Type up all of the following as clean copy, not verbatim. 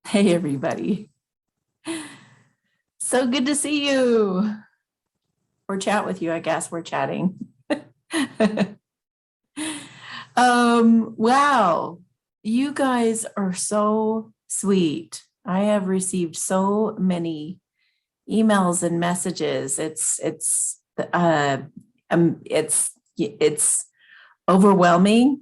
Hey, everybody. So good to see you. Or chat with you, I guess. We're chatting. Wow. You guys are so sweet. I have received so many emails and messages. It's overwhelming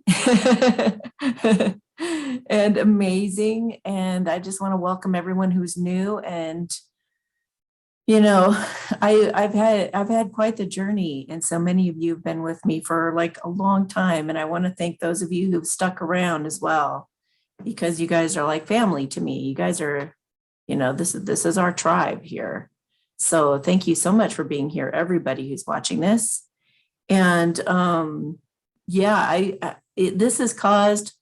and amazing. And I just want to welcome everyone who's new. And you know, I've had quite the journey, and so many of you have been with me for like a long time. And I want to thank those of you who've stuck around as well, because you guys are like family to me. You guys are, this is our tribe here. So thank you so much for being here, everybody who's watching this. And this has caused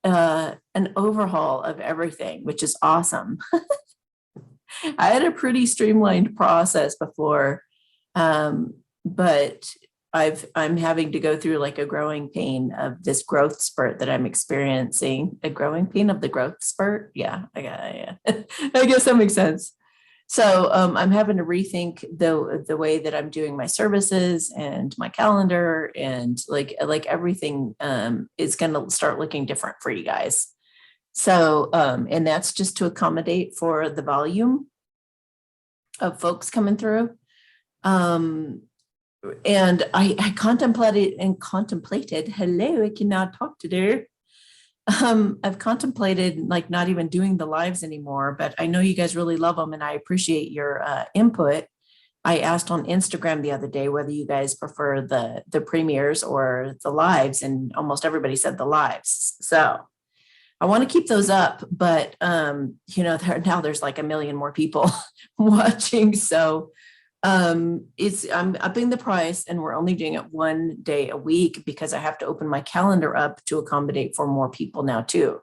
an overhaul of everything, which is awesome. I had a pretty streamlined process before, but I'm having to go through like a growing pain of this growth spurt that I'm experiencing. A growing pain of the growth spurt. Yeah, I guess that makes sense. So I'm having to rethink the way that I'm doing my services and my calendar, and like everything is going to start looking different for you guys. So, and that's just to accommodate for the volume of folks coming through. And I contemplated, hello, I cannot talk today. I've contemplated like not even doing the lives anymore, but I know you guys really love them and I appreciate your input. I asked on Instagram the other day whether you guys prefer the premieres or the lives, and almost everybody said the lives. So I want to keep those up, but now there's like a million more people watching. So I'm upping the price, and we're only doing it 1 day a week because I have to open my calendar up to accommodate for more people now too.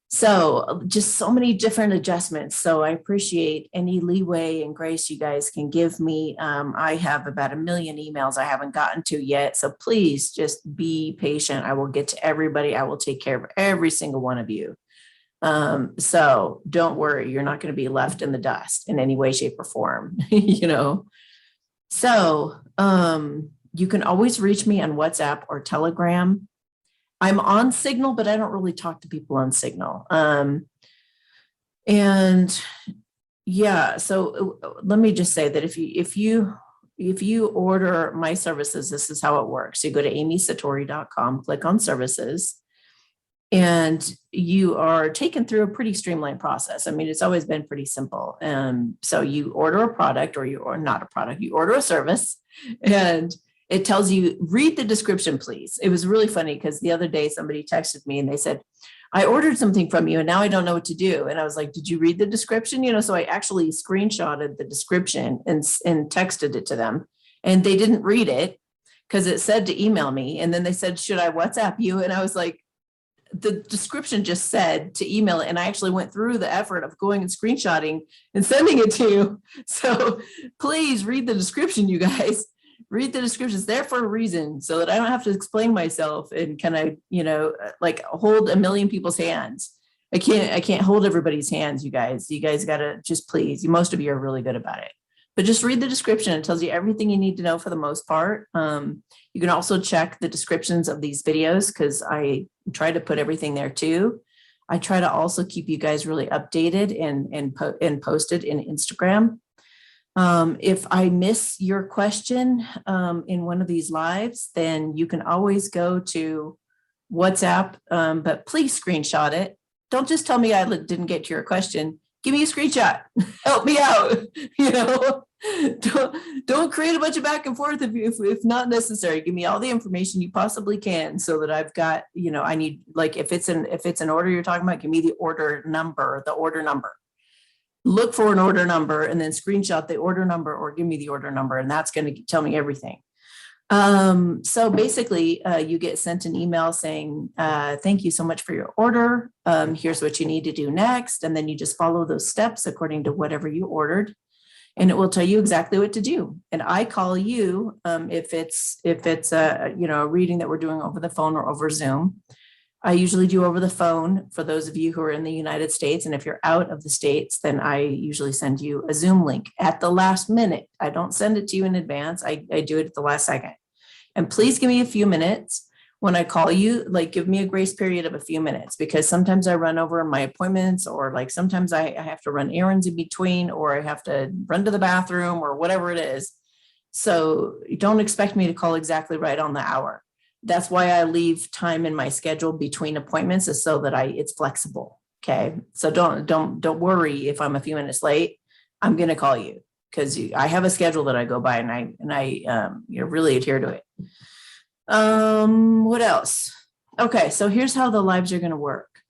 So just so many different adjustments. So I appreciate any leeway and grace you guys can give me. I have about 1 million emails I haven't gotten to yet. So please just be patient. I will get to everybody. I will take care of every single one of you. So don't worry, you're not going to be left in the dust in any way, shape, or form, So you can always reach me on WhatsApp or Telegram. I'm on Signal, but I don't really talk to people on Signal. And yeah, so let me just say that if you order my services, this is how it works. You go to amysatori.com, click on services, and you are taken through a pretty streamlined process. I mean, it's always been pretty simple. So you order a product, or not a product, you order a service, and it tells you, read the description, please. It was really funny because the other day somebody texted me and they said, I ordered something from you and now I don't know what to do. And I was like, did you read the description? So I actually screenshotted the description and texted it to them, and they didn't read it because it said to email me. And then they said, should I WhatsApp you? And I was like, the description just said to email it. And I actually went through the effort of going and screenshotting and sending it to you. So please read the description, you guys. Read the description. It's there for a reason, so that I don't have to explain myself and kind of, like hold 1 million people's hands. I can't hold everybody's hands, you guys. You guys got to just please. Most of you are really good about it. But just read the description. It tells you everything you need to know for the most part. You can also check the descriptions of these videos because I try to put everything there too. I try to also keep you guys really updated and posted in Instagram. If I miss your question in one of these lives, then you can always go to WhatsApp, but please screenshot it. Don't just tell me I didn't get to your question. Give me a screenshot. Help me out. Don't create a bunch of back and forth if not necessary. Give me all the information you possibly can so that I've got, I need, like, if it's an order you're talking about, give me the order number. Look for an order number and then screenshot the order number or give me the order number, and that's going to tell me everything. So basically, you get sent an email saying, thank you so much for your order. Here's what you need to do next. And then you just follow those steps according to whatever you ordered, and it will tell you exactly what to do. And I call you if it's a reading that we're doing over the phone or over Zoom. I usually do over the phone for those of you who are in the United States. And if you're out of the States, then I usually send you a Zoom link at the last minute. I don't send it to you in advance. I do it at the last second. And please give me a few minutes when I call you, like give me a grace period of a few minutes, because sometimes I run over my appointments, or like sometimes I have to run errands in between, or I have to run to the bathroom or whatever it is. So you don't expect me to call exactly right on the hour. That's why I leave time in my schedule between appointments, is so that it's flexible. Okay. So don't worry if I'm a few minutes late. I'm going to call you because I have a schedule that I go by, and I really adhere to it. What else? Okay. So here's how the lives are going to work.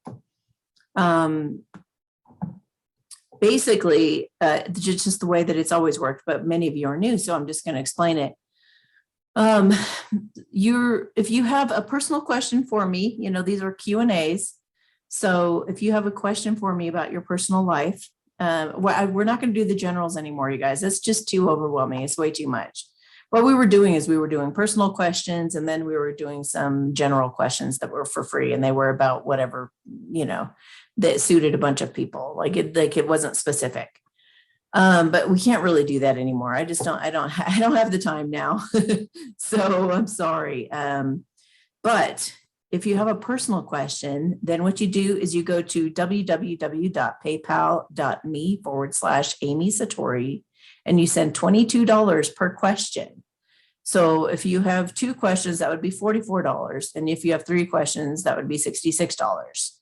Basically, just the way that it's always worked, but many of you are new, so I'm just going to explain it. If you have a personal question for me, these are Q&As. So if you have a question for me about your personal life, we're not going to do the generals anymore, you guys. That's just too overwhelming. It's way too much. What we were doing is we were doing personal questions, and then we were doing some general questions that were for free, and they were about whatever, that suited a bunch of people. Like it wasn't specific. But we can't really do that anymore. I don't have the time now. So I'm sorry. But if you have a personal question, then what you do is you go to www.paypal.me/Amy Satori, and you send $22 per question. So if you have 2 questions, that would be $44. And if you have 3 questions, that would be $66.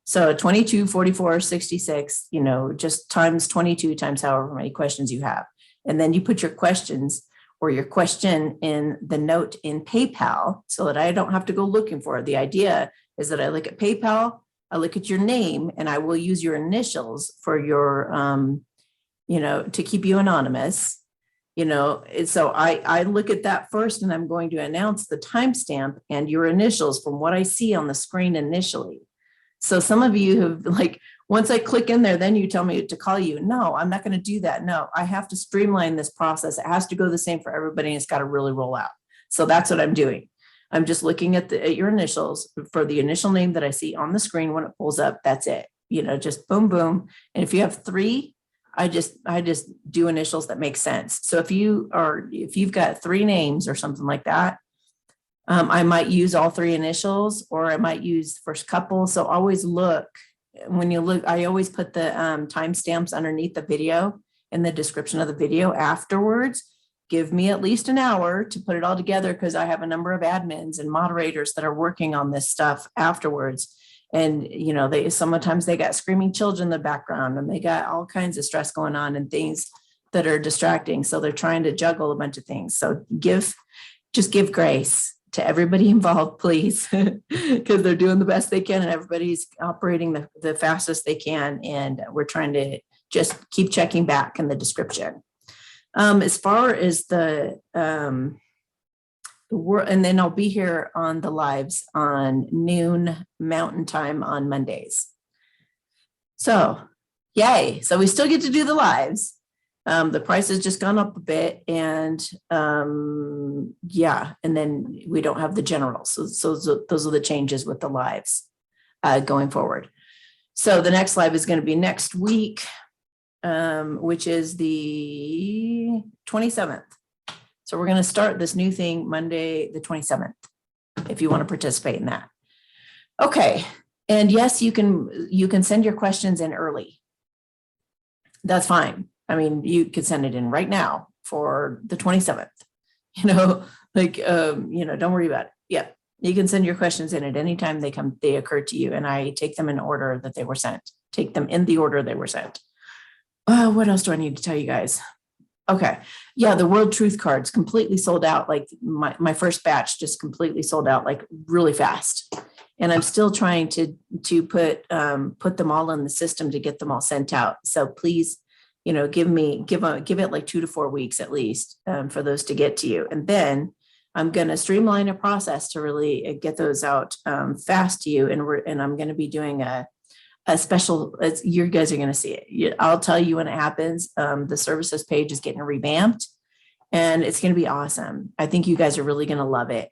So 22, 44, 66, just times 22 times however many questions you have. And then you put your questions or your question in the note in PayPal so that I don't have to go looking for it. The idea is that I look at PayPal, I look at your name, and I will use your initials for your, to keep you anonymous. So I look at that first, and I'm going to announce the timestamp and your initials from what I see on the screen initially. So some of you have once I click in there, then you tell me to call you. No, I'm not going to do that. No, I have to streamline this process. It has to go the same for everybody, and it's got to really roll out. So that's what I'm doing. I'm just looking at your initials for the initial name that I see on the screen when it pulls up. That's it. Just boom, boom. And if you have 3, I just do initials that make sense. So if you've got 3 names or something like that, I might use all 3 initials, or I might use the first couple. So always look, when you look, I always put the timestamps underneath the video in the description of the video afterwards. Give me at least an hour to put it all together, because I have a number of admins and moderators that are working on this stuff afterwards. And, sometimes they got screaming children in the background, and they got all kinds of stress going on and things that are distracting. So they're trying to juggle a bunch of things. So just give grace to everybody involved, please, because they're doing the best they can, and everybody's operating the fastest they can. And we're trying to just keep checking back in the description. As far as the world, and then I'll be here on the lives on noon Mountain Time on Mondays. So yay. So we still get to do the lives. The price has just gone up a bit, and and then we don't have the generals. So those are the changes with the lives going forward. So the next live is going to be next week, which is the 27th. So we're going to start this new thing Monday, the 27th, if you want to participate in that. Okay. And yes, you can send your questions in early. That's fine. I mean, you could send it in right now for the 27th, don't worry about it. Yeah. You can send your questions in at any time they occur to you. And I take them in order that they were sent, take them in the order they were sent. What else do I need to tell you guys? Okay. Yeah. The World Truth cards completely sold out. Like my first batch just completely sold out, like really fast. And I'm still trying to put them all in the system to get them all sent out. So please, give it like 2 to 4 weeks at least for those to get to you. And then I'm going to streamline a process to really get those out fast to you. And I'm going to be doing a special, you guys are going to see it. I'll tell you when it happens. The services page is getting revamped, and it's going to be awesome. I think you guys are really going to love it.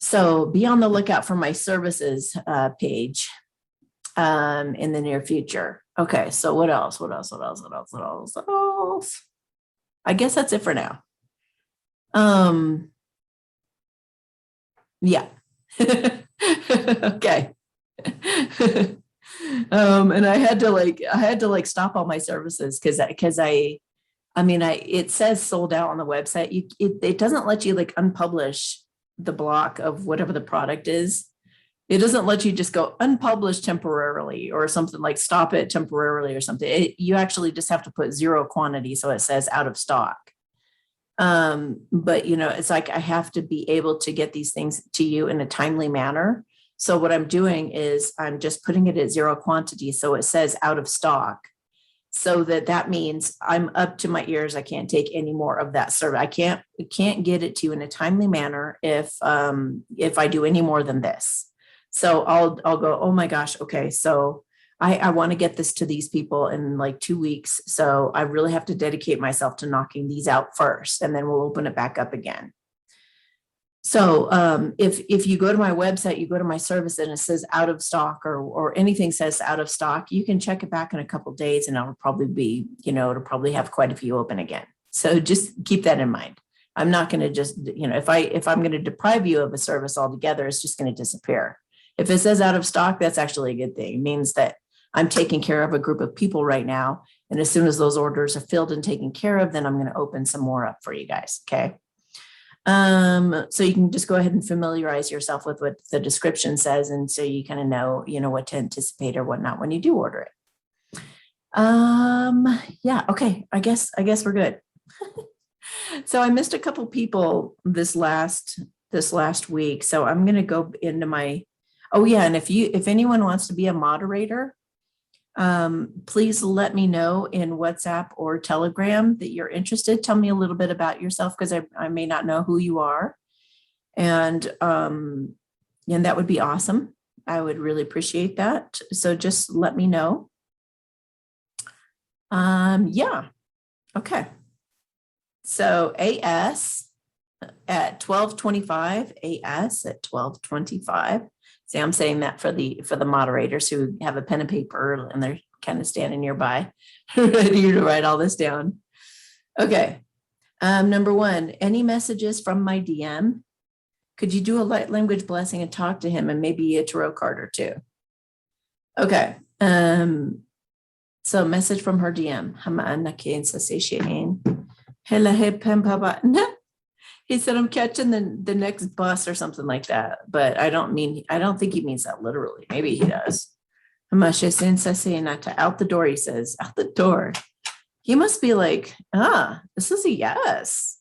So be on the lookout for my services page in the near future. Okay, so what else? What else? What else? What else? What else? What else? I guess that's it for now. Yeah. Okay. And I had to like stop all my services because it says sold out on the website. It doesn't let you like unpublish the block of whatever the product is. It doesn't let you just go unpublished temporarily or something, like stop it temporarily or something. You actually just have to put 0 quantity. So it says out of stock. But it's like, I have to be able to get these things to you in a timely manner. So what I'm doing is I'm just putting it at 0 quantity. So it says out of stock. So that means I'm up to my ears. I can't take any more of that service. I can't get it to you in a timely manner if I do any more than this. So I'll go, oh my gosh, okay, so I want to get this to these people in like 2 weeks. So I really have to dedicate myself to knocking these out first, and then we'll open it back up again. So if you go to my website, you go to my service and it says out of stock or anything says out of stock, you can check it back in a couple of days and it'll probably be, it'll probably have quite a few open again. So just keep that in mind. I'm not going to just, if I'm going to deprive you of a service altogether, it's just going to disappear. If it says out of stock, that's actually a good thing. It means that I'm taking care of a group of people right now. And as soon as those orders are filled and taken care of, then I'm going to open some more up for you guys. Okay. So you can just go ahead and familiarize yourself with what the description says. And so you kind of know, what to anticipate or whatnot when you do order it. Yeah. Okay. I guess we're good. So I missed a couple people this last week. So I'm going to go into my, oh yeah. And if anyone wants to be a moderator, please let me know in WhatsApp or Telegram that you're interested. Tell me a little bit about yourself, because I may not know who you are. And that would be awesome. I would really appreciate that. So just let me know. Yeah. Okay. So AS at 12:25, AS at 12:25. See, I'm saying that for the moderators who have a pen and paper and they're kind of standing nearby, ready to write all this down. Okay. Number 1, any messages from my DM? Could you do a light language blessing and talk to him, and maybe a tarot card or 2? Okay. So message from her DM. He said, I'm catching the next bus or something like that. But I don't think he means that literally. Maybe he does. Out the door, he says, out the door. He must be like, this is a yes.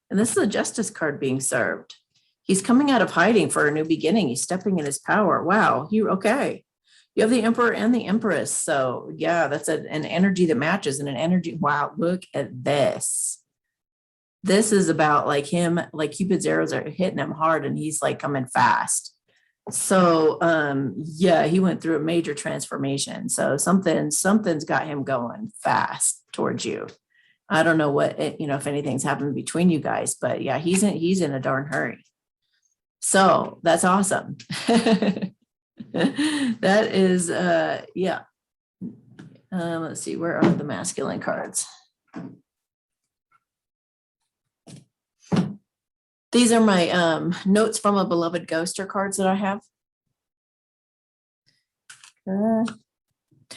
And this is a justice card being served. He's coming out of hiding for a new beginning. He's stepping in his power. Wow. Okay. You have the Emperor and the Empress. So yeah, that's an energy that matches, and an energy. Wow. Look at this. This is about like him, like Cupid's arrows are hitting him hard and he's like coming fast. So yeah, he went through a major transformation. So something's got him going fast towards you. I don't know what, if anything's happened between you guys, but yeah, he's in a darn hurry. So that's awesome. That is, yeah. Let's see, where are the masculine cards? These are my notes from a beloved ghoster cards that I have.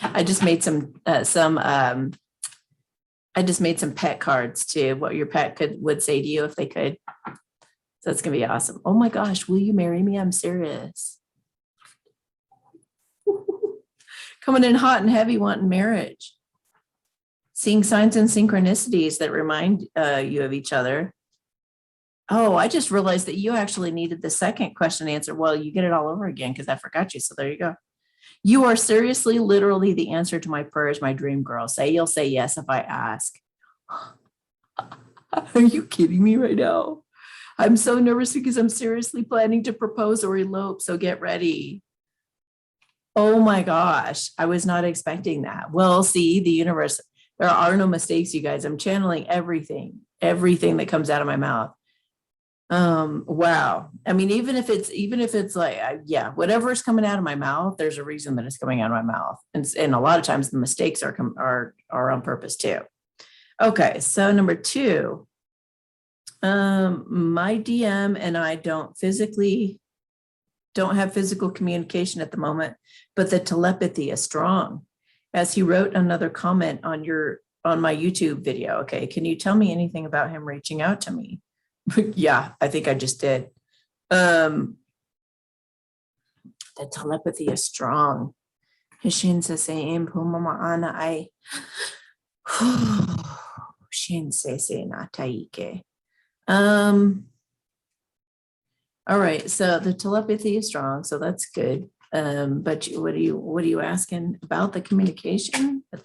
I just made some pet cards too. What your pet would say to you if they could. So it's gonna be awesome. Oh my gosh, will you marry me? I'm serious. Coming in hot and heavy, wanting marriage. Seeing signs and synchronicities that remind you of each other. Oh, I just realized that you actually needed the second question answer. Well, you get it all over again because I forgot you. So there you go. You are seriously, literally the answer to my prayers, my dream girl. You'll say yes if I ask. Are you kidding me right now? I'm so nervous because I'm seriously planning to propose or elope. So get ready. Oh my gosh. I was not expecting that. Well, see, the universe, there are no mistakes, you guys. I'm channeling everything that comes out of my mouth. Wow. I mean, even if it's like, yeah, whatever's coming out of my mouth, there's a reason that it's coming out of my mouth. And a lot of times the mistakes are on purpose too. Okay. So number two, my DM and I don't have physical communication at the moment, but the telepathy is strong. As he wrote another comment on my YouTube video. Okay. Can you tell me anything about him reaching out to me? Yeah, I think I just did. The telepathy is strong. Hishin se se impu mama ana ai. Shin se se na taike. All right, so the telepathy is strong, so that's good. But what are you asking about the communication? It's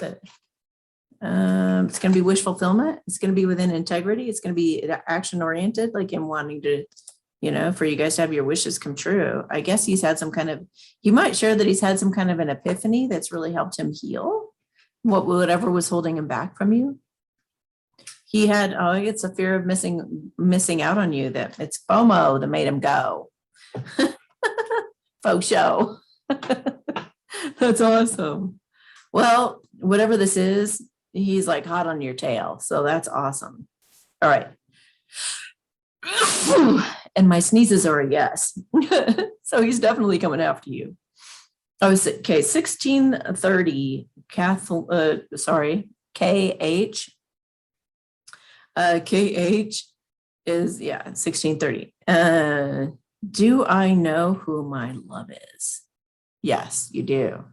going to be wish fulfillment. It's going to be within integrity. It's going to be action oriented, like him wanting to, for you guys to have your wishes come true. I guess he's had you might share that he's had some kind of an epiphany that's really helped him heal whatever was holding him back from you. He had, it's a fear of missing out on you, that it's FOMO that made him go. Faux show. That's awesome. Well, whatever this is, he's like hot on your tail. So that's awesome. All right. And my sneezes are a yes. So he's definitely coming after you. Oh, okay. 1630 KH. KH is 1630. Do I know who my love is? Yes, you do.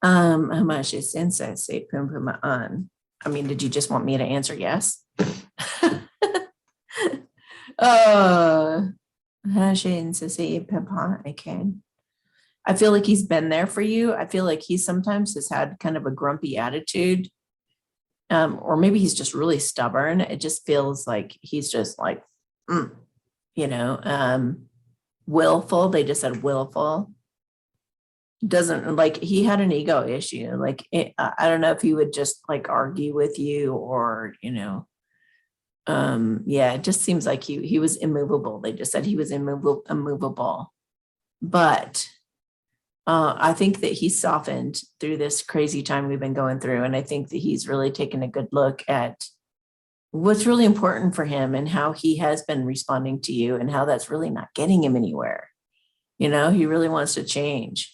How much is sensei say pum pum on? I mean, did you just want me to answer yes? I can. I feel like he's been there for you. I feel like he sometimes has had kind of a grumpy attitude. Or maybe he's just really stubborn. It just feels like he's just like, willful. They just said willful. Doesn't like, he had an ego issue. Like, I don't know if he would just like argue with you or, it just seems like he was immovable. They just said he was immovable. But I think that he's softened through this crazy time we've been going through. And I think that he's really taken a good look at what's really important for him and how he has been responding to you and how that's really not getting him anywhere. He really wants to change.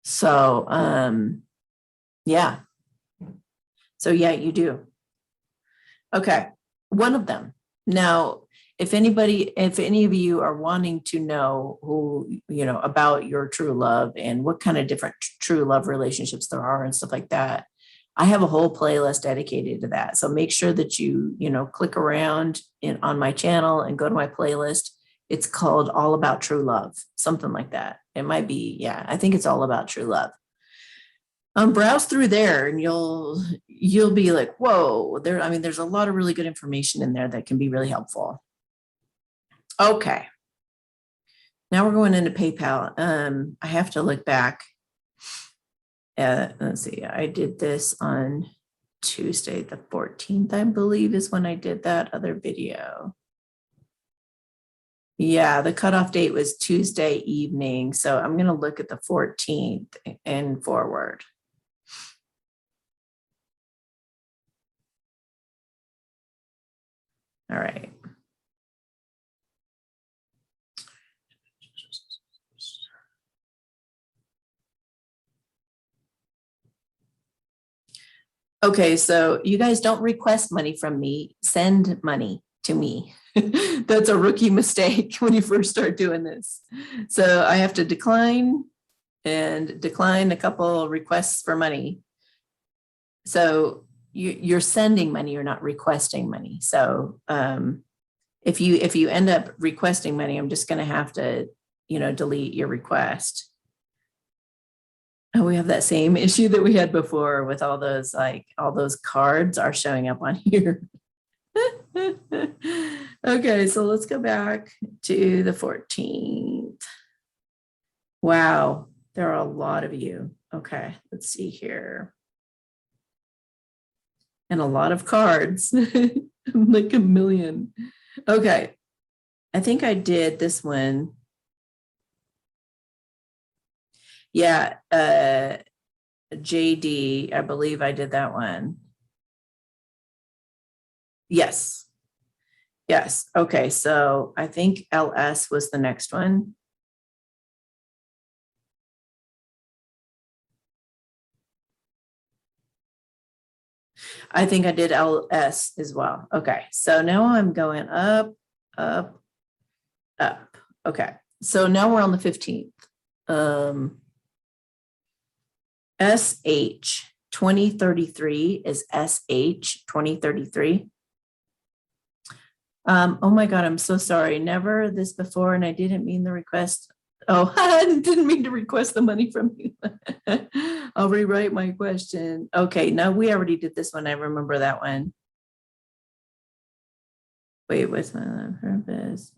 So, yeah. So, yeah, you do. Okay. One of them. Now, if any of you are wanting to know about your true love and what kind of different true love relationships there are and stuff like that, I have a whole playlist dedicated to that. So make sure that you click around on my channel and go to my playlist. It's called All About True Love, something like that. It might be, I think it's All About True Love. Browse through there and you'll be like, whoa, there's a lot of really good information in there that can be really helpful. Okay. Now we're going into PayPal. I have to look back. Let's see. I did this on Tuesday, the 14th, I believe is when I did that other video. Yeah, the cutoff date was Tuesday evening. So I'm going to look at the 14th and forward. All right. Okay, so you guys don't request money from me, send money to me. That's a rookie mistake when you first start doing this. So I have to decline a couple requests for money. So you're sending money, you're not requesting money. So if you end up requesting money, I'm just going to have to, delete your request. And we have that same issue that we had before with all those cards are showing up on here. Okay, so let's go back to the 14th. Wow, there are a lot of you. Okay, let's see here. And a lot of cards, like a million. Okay. I think I did this one. Yeah. JD, I believe I did that one. Yes. Yes. Okay. So I think LS was the next one. I think I did LS as well. Okay. So now I'm going up, up, up. Okay. So now we're on the 15th. SH 2033 is SH 2033. Oh my God, I'm so sorry. Never this before, and I didn't mean the request. Oh, I didn't mean to request the money from you. I'll rewrite my question. Okay, no, we already did this one. I remember that one. Wait, what's my purpose?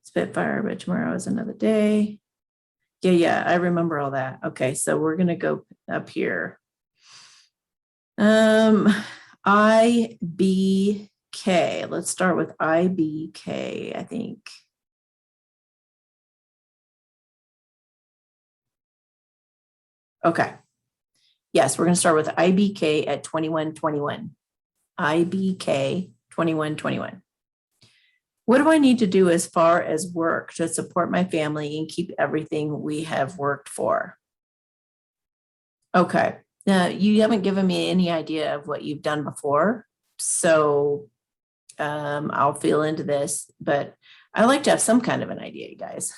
Spitfire, but tomorrow is another day. Yeah, I remember all that. Okay, so we're gonna go up here. IBK. Let's start with IBK, I think. Okay. Yes, we're going to start with IBK at 2121. IBK 2121. What do I need to do as far as work to support my family and keep everything we have worked for? Okay. Now, you haven't given me any idea of what you've done before. So I'll feel into this, but I like to have some kind of an idea, you guys.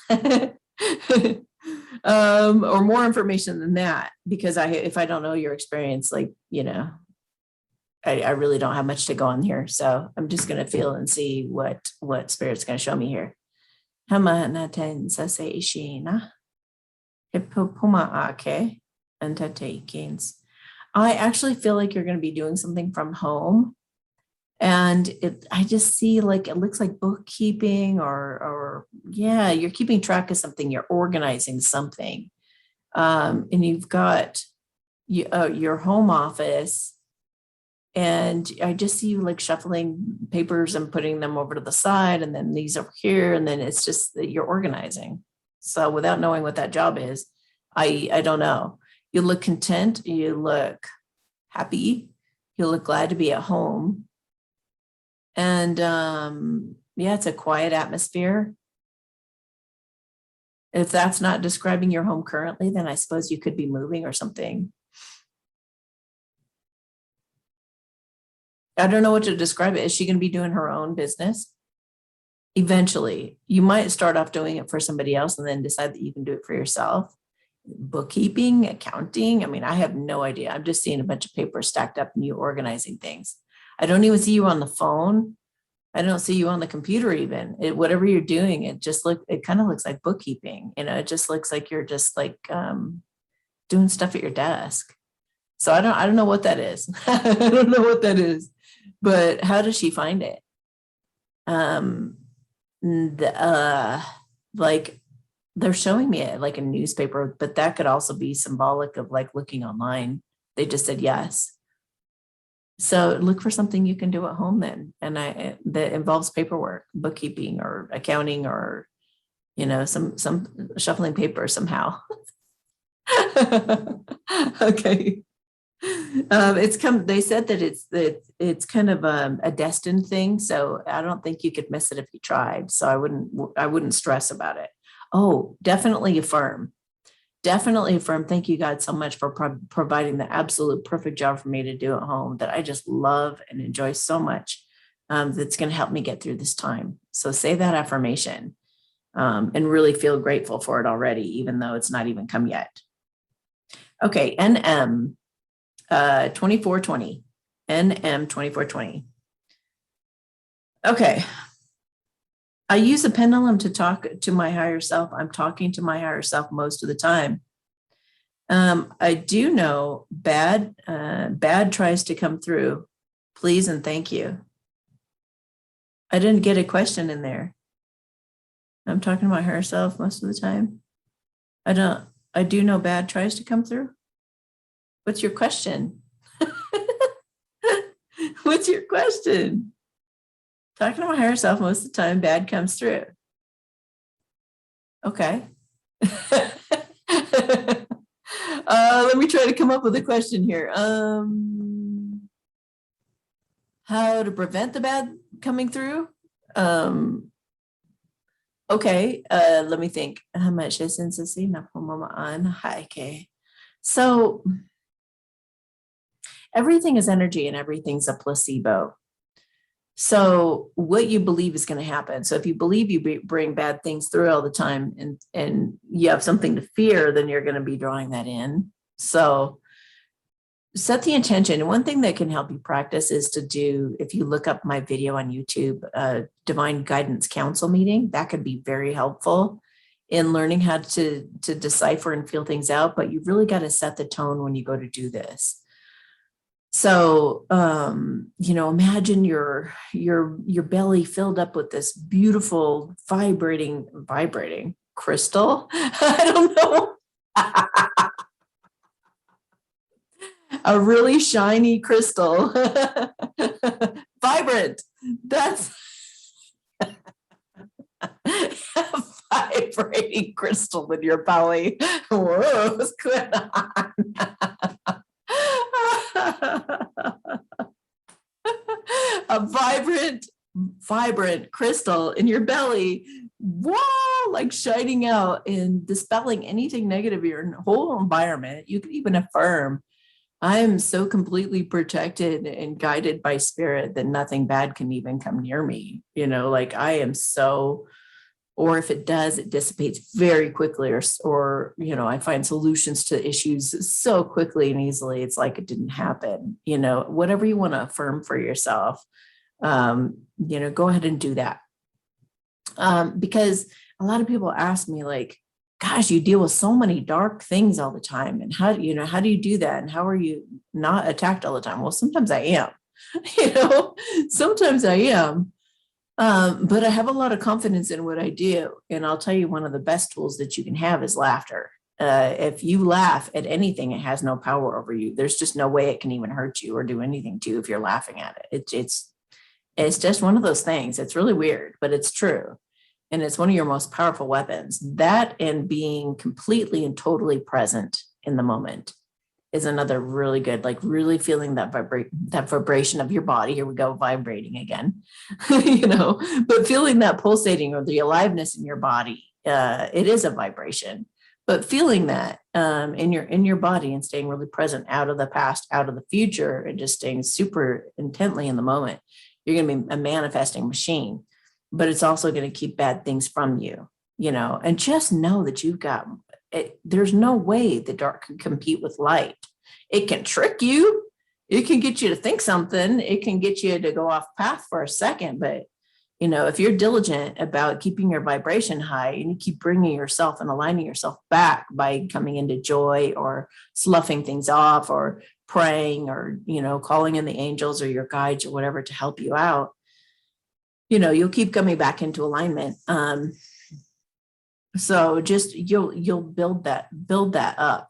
Or more information than that, because if I don't know your experience, like, I really don't have much to go on here. So I'm just going to feel and see what Spirit's going to show me here. I actually feel like you're going to be doing something from home. And I just see like, it looks like bookkeeping or yeah, you're keeping track of something, you're organizing something. And you've got your home office, and I just see you like shuffling papers and putting them over to the side, and then these over here, and then it's just that you're organizing. So without knowing what that job is, I don't know. You look content, you look happy, you look glad to be at home. And yeah, it's a quiet atmosphere. If that's not describing your home currently, then I suppose you could be moving or something. I don't know what to describe it. Is she going to be doing her own business? Eventually, you might start off doing it for somebody else and then decide that you can do it for yourself. Bookkeeping, accounting. I mean, I have no idea. I'm just seeing a bunch of papers stacked up and you organizing things. I don't even see you on the phone. I don't see you on the computer even. Whatever you're doing, it kind of looks like bookkeeping. It just looks like you're just like doing stuff at your desk. So I don't know what that is. I don't know what that is. But how does she find it? Like they're showing me it like a newspaper, but that could also be symbolic of like looking online. They just said yes. So look for something you can do at home then, and that involves paperwork, bookkeeping, or accounting, or some shuffling paper somehow. Okay. They said that it's kind of a destined thing, so I don't think you could miss it if you tried. So I wouldn't stress about it. Oh, definitely affirm. Definitely affirm. Thank you, God, so much for providing the absolute perfect job for me to do at home that I just love and enjoy so much. That's going to help me get through this time. So say that affirmation and really feel grateful for it already, even though it's not even come yet. Okay, NM 2420. NM 2420. Okay. I use a pendulum to talk to my higher self. I'm talking to my higher self most of the time. I do know bad tries to come through. Please and thank you. I didn't get a question in there. I'm talking to my higher self most of the time. I do know bad tries to come through. What's your question? What's your question? Talking to my higher self most of the time, bad comes through. Okay. Let me try to come up with a question here. How to prevent the bad coming through? Okay, let me think. How much is sensitivity? Hi, okay. So everything is energy and everything's a placebo. So what you believe is going to happen. So if you believe you bring bad things through all the time and you have something to fear, then you're going to be drawing that in. So set the intention. And one thing that can help you practice is to do, if you look up my video on YouTube, Divine Guidance Council meeting, that could be very helpful in learning how to decipher and feel things out. But you really got to set the tone when you go to do this. So, imagine your belly filled up with this beautiful vibrating crystal. I don't know. A really shiny crystal. Vibrant. That's a vibrating crystal in your belly. Whoa, what's going on? A vibrant crystal in your belly, whoa, like shining out and dispelling anything negative in your whole environment. You can even affirm, I am so completely protected and guided by spirit that nothing bad can even come near me. Like I am so, or if it does, it dissipates very quickly, or I find solutions to issues so quickly and easily. It's like it didn't happen. Whatever you want to affirm for yourself, go ahead and do that. Because a lot of people ask me, like, gosh, you deal with so many dark things all the time, and how do you do that, and how are you not attacked all the time? Well, sometimes I am. Sometimes I am. But I have a lot of confidence in what I do. And I'll tell you, one of the best tools that you can have is laughter. If you laugh at anything, it has no power over you. There's just no way it can even hurt you or do anything to you if you're laughing at it. It's just one of those things. It's really weird, but it's true. And it's one of your most powerful weapons. That and being completely and totally present in the moment is another really good, like really feeling that vibration of your body. Here we go, vibrating again, but feeling that pulsating or the aliveness in your body. It is a vibration, but feeling that in your body and staying really present, out of the past, out of the future, and just staying super intently in the moment. You're going to be a manifesting machine, but it's also going to keep bad things from you, and just know that you've got it. There's no way the dark can compete with light. It can trick you. It can get you to think something. It can get you to go off path for a second. But, if you're diligent about keeping your vibration high and you keep bringing yourself and aligning yourself back by coming into joy or sloughing things off or praying or, calling in the angels or your guides or whatever to help you out, you'll keep coming back into alignment. So just you'll build that up.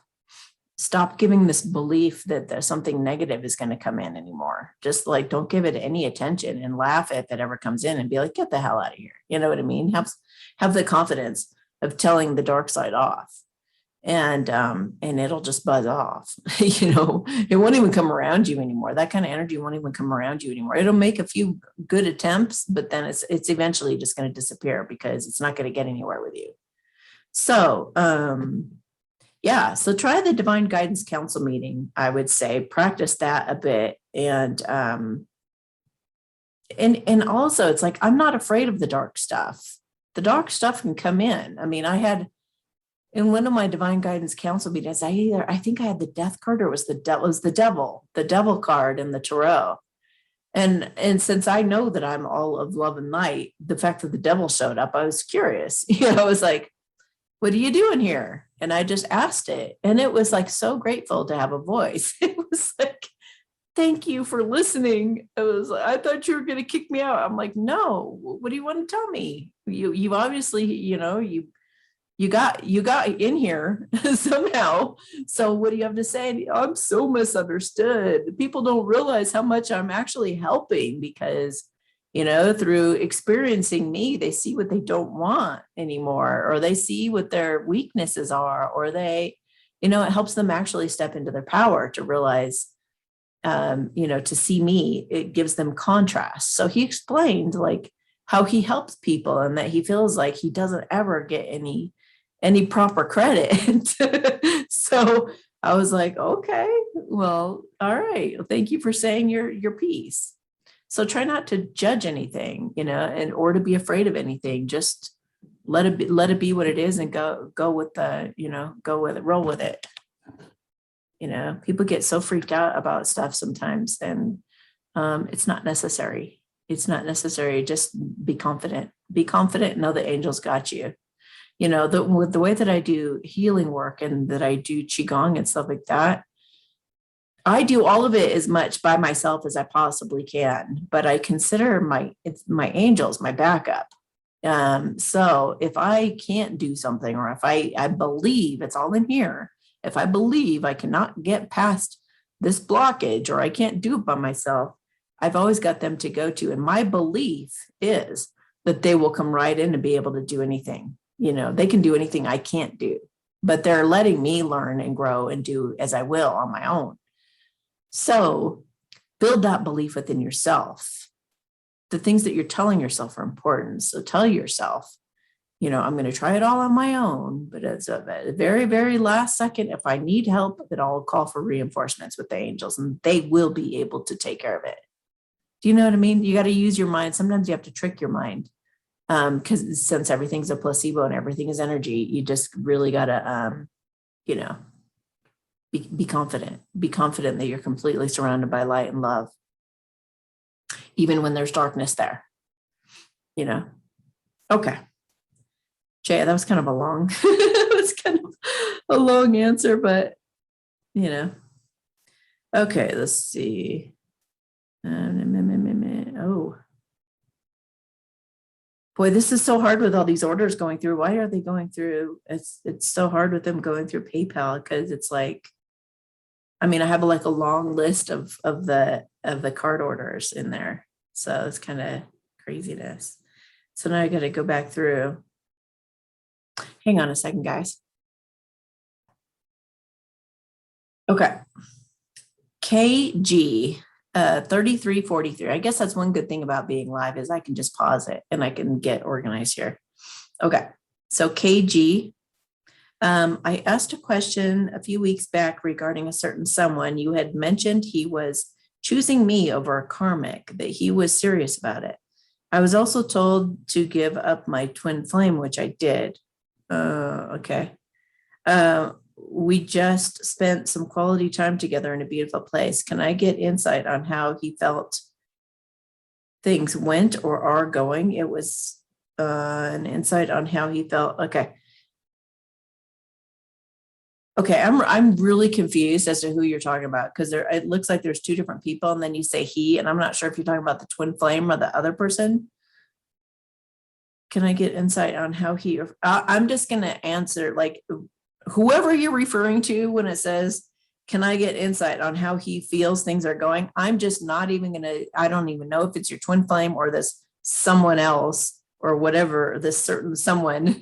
Stop giving this belief that there's something negative is going to come in anymore. Just like, don't give it any attention and laugh if it ever comes in and be like, get the hell out of here. You know what I mean? Have the confidence of telling the dark side off, and it'll just buzz off. It won't even come around you anymore. That kind of energy won't even come around you anymore. It'll make a few good attempts, but then it's eventually just going to disappear because it's not going to get anywhere with you. So, so try the Divine Guidance Council meeting. I would say practice that a bit. And also it's like, I'm not afraid of the dark stuff. The dark stuff can come in. I mean, I had in one of my Divine Guidance Council meetings, I think I had the death card, or it was the devil card in the tarot. And since I know that I'm all of love and light, the fact that the devil showed up, I was curious. I was like, what are you doing here? And I just asked it. And it was like so grateful to have a voice. It was like, thank you for listening. I thought you were going to kick me out. I'm like, no, what do you want to tell me? You obviously, you got in here somehow. So what do you have to say? I'm so misunderstood. People don't realize how much I'm actually helping, because through experiencing me, they see what they don't want anymore, or they see what their weaknesses are, or they, it helps them actually step into their power to realize, to see me, it gives them contrast. So he explained like how he helps people and that he feels like he doesn't ever get any proper credit. So I was like, okay, well, all right. Thank you for saying your piece. So try not to judge anything, and or to be afraid of anything. Just let it be what it is, and go with the, go with it, roll with it. People get so freaked out about stuff sometimes, and it's not necessary. It's not necessary. Just be confident. Be confident. Know the angels got you. With the way that I do healing work and that I do qigong and stuff like that, I do all of it as much by myself as I possibly can, but I consider my angels my backup. So if I can't do something, or if I believe it's all in here, if I believe I cannot get past this blockage, or I can't do it by myself, I've always got them to go to. And my belief is that they will come right in and be able to do anything. They can do anything I can't do, but they're letting me learn and grow and do as I will on my own. So build that belief within yourself. The things that you're telling yourself are important. So tell yourself, I'm going to try it all on my own, but at the very, very last second, if I need help, then I'll call for reinforcements with the angels, and they will be able to take care of it. Do you know what I mean? You got to use your mind. Sometimes you have to trick your mind, because since everything's a placebo and everything is energy, you just really got to, be confident. Be confident that you're completely surrounded by light and love, even when there's darkness there. Okay. Jay, that was kind of a long, it was kind of a long answer, but okay, let's see. Oh, boy, this is so hard with all these orders going through. Why are they going through? It's so hard with them going through PayPal, because it's like, I have like a long list of the card orders in there. So it's kind of craziness. So now I got to go back through. Hang on a second, guys. Okay. KG 3343. I guess that's one good thing about being live, is I can just pause it and I can get organized here. Okay. So KG, I asked a question a few weeks back regarding a certain someone. You had mentioned he was choosing me over a karmic, that he was serious about it. I was also told to give up my twin flame, which I did. Okay. We just spent some quality time together in a beautiful place. Can I get insight on how he felt things went or are going? It was an insight on how he felt. Okay. I'm really confused as to who you're talking about, because it looks like there's two different people, and then you say he, and I'm not sure if you're talking about the twin flame or the other person. Can I get insight on how he? I'm just going to answer like whoever you're referring to when it says, can I get insight on how he feels things are going? I'm just not even going to, I don't even know if it's your twin flame or this someone else or whatever, this certain someone,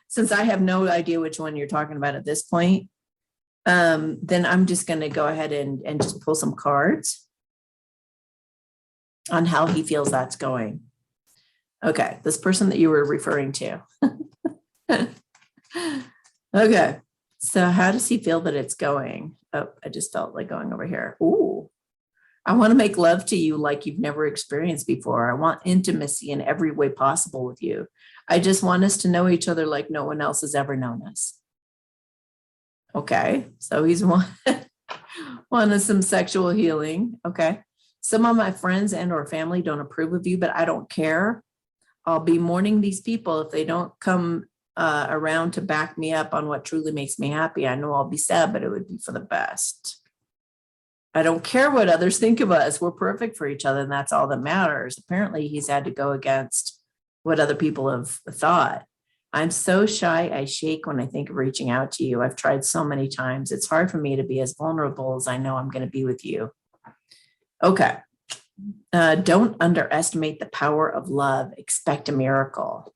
since I have no idea which one you're talking about at this point, then I'm just going to go ahead and just pull some cards on how he feels that's going. Okay, this person that you were referring to. Okay, so how does he feel that it's going? Oh, I just felt like going over here. Ooh, I want to make love to you like you've never experienced before. I want intimacy in every way possible with you. I just want us to know each other like no one else has ever known us. Okay, so he's wanting some sexual healing. Okay, some of my friends and or family don't approve of you, but I don't care. I'll be mourning these people if they don't come around to back me up on what truly makes me happy. I know I'll be sad, but it would be for the best. I don't care what others think of us. We're perfect for each other, and that's all that matters. Apparently, he's had to go against what other people have thought. I'm so shy, I shake when I think of reaching out to you. I've tried so many times. It's hard for me to be as vulnerable as I know I'm going to be with you. Okay. Don't underestimate the power of love. Expect a miracle.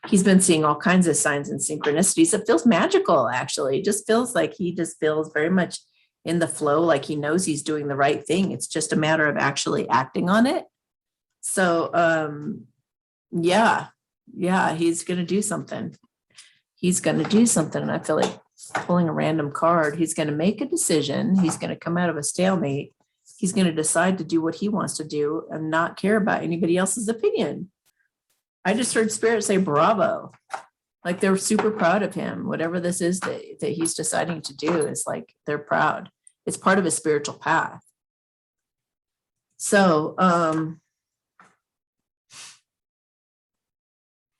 He's been seeing all kinds of signs and synchronicities. It feels magical, actually. It just feels like he just feels very much in the flow, like he knows he's doing the right thing. It's just a matter of actually acting on it. So, yeah, he's going to do something. He's going to do something. And I feel like pulling a random card. He's going to make a decision. He's going to come out of a stalemate. He's going to decide to do what he wants to do and not care about anybody else's opinion. I just heard Spirit say bravo. Like they're super proud of him. Whatever this is that he's deciding to do is like they're proud. It's part of his spiritual path. So, all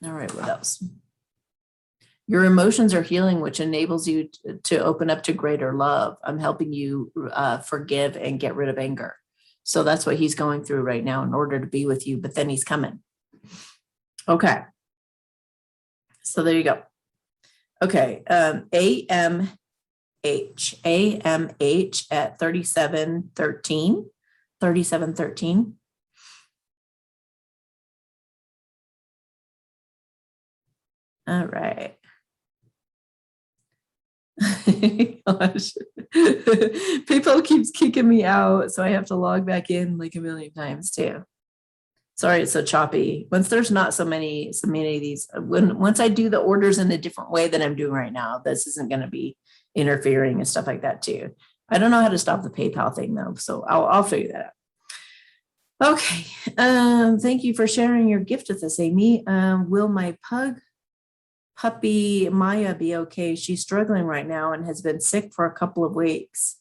right, what else? Your emotions are healing, which enables you to open up to greater love. I'm helping you forgive and get rid of anger. So that's what he's going through right now in order to be with you, but then he's coming. Okay. So there you go. Okay. AMH at 3713. All right. Gosh. People keeps kicking me out, so I have to log back in like a million times too. Sorry, it's so choppy. Once there's not so many of these, once I do the orders in a different way than I'm doing right now, this isn't going to be interfering and stuff like that too. I don't know how to stop the PayPal thing though, so I'll figure that out. Okay. Thank you for sharing your gift with us, Amy. Will my puppy Maya be okay? She's struggling right now and has been sick for a couple of weeks.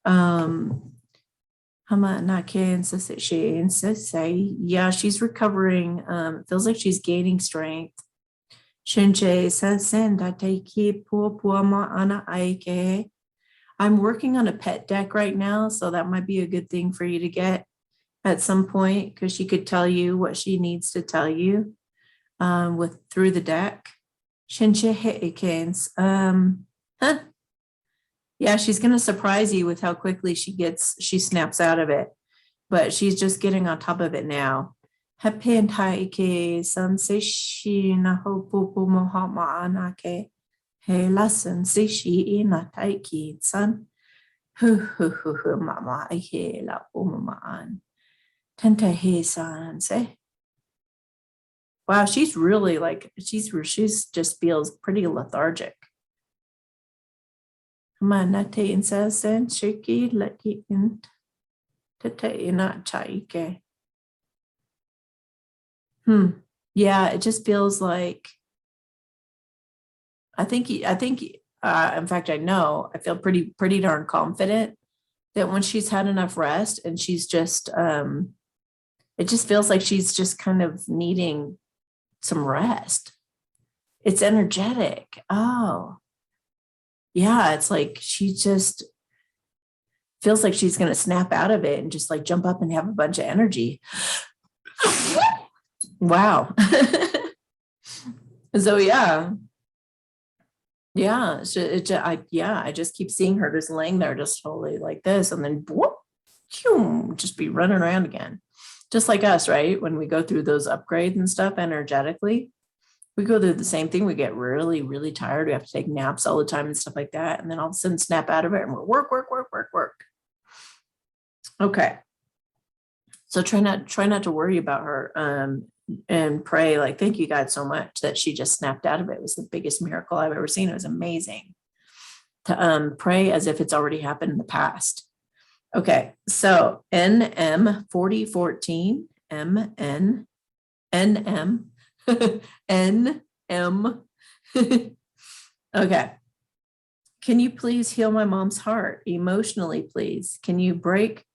Yeah, she's recovering. Feels like she's gaining strength. I'm working on a pet deck right now, so that might be a good thing for you to get at some point, because she could tell you what she needs to tell you through the deck. Yeah, she's going to surprise you with how quickly she snaps out of it, but she's just getting on top of it now. Wow, she's really like, she's just feels pretty lethargic. Yeah, it just feels like, I think, in fact, I know, I feel pretty darn confident that when she's had enough rest and she's just, it just feels like she's just kind of needing some rest. It's energetic. Oh, yeah. It's like she just feels like she's going to snap out of it and just like jump up and have a bunch of energy. Wow. So yeah. I just keep seeing her just laying there just totally like this, and then whoop, just be running around again. Just like us, right? When we go through those upgrades and stuff energetically, we go through the same thing. We get really, really tired. We have to take naps all the time and stuff like that. And then all of a sudden snap out of it and we're work. Okay. So try not to worry about her and pray, like, thank you God so much that she just snapped out of it. It was the biggest miracle I've ever seen. It was amazing to pray as if it's already happened in the past. Okay, so NM 4014, NM, NM. Okay. Can you please heal my mom's heart emotionally, please? Can you break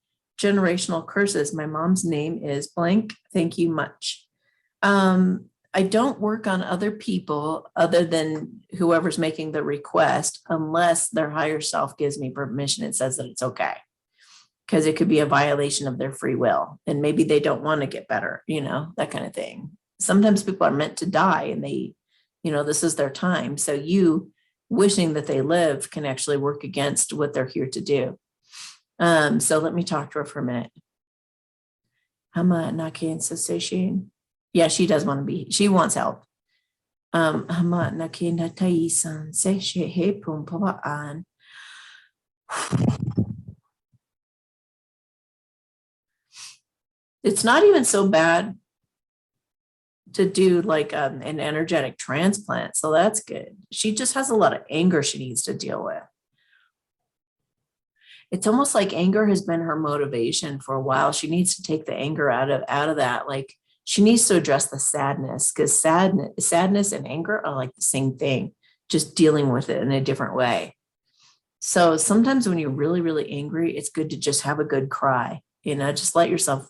generational curses? My mom's name is blank. Thank you much. I don't work on other people other than whoever's making the request, unless their higher self gives me permission and says that it's okay. Because it could be a violation of their free will. And maybe they don't want to get better, that kind of thing. Sometimes people are meant to die and they, this is their time. So you wishing that they live can actually work against what they're here to do. So let me talk to her for a minute. Hama nake sensation. Yeah, she does want to be, she wants help. Hama nake natai san se she he pum pava an. It's not even so bad to do like an energetic transplant. So that's good. She just has a lot of anger she needs to deal with. It's almost like anger has been her motivation for a while. She needs to take the anger out of that. Like she needs to address the sadness, because sadness and anger are like the same thing, just dealing with it in a different way. So sometimes when you're really, really angry, it's good to just have a good cry, just let yourself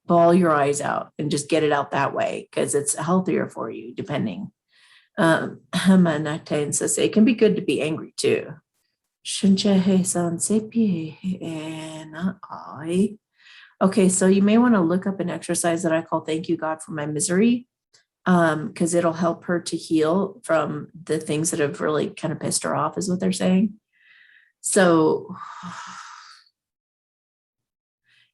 bawl your eyes out and just get it out that way, because it's healthier for you, depending. It can be good to be angry too. Okay, so you may want to look up an exercise that I call Thank You, God, for My Misery, because it'll help her to heal from the things that have really kind of pissed her off, is what they're saying. So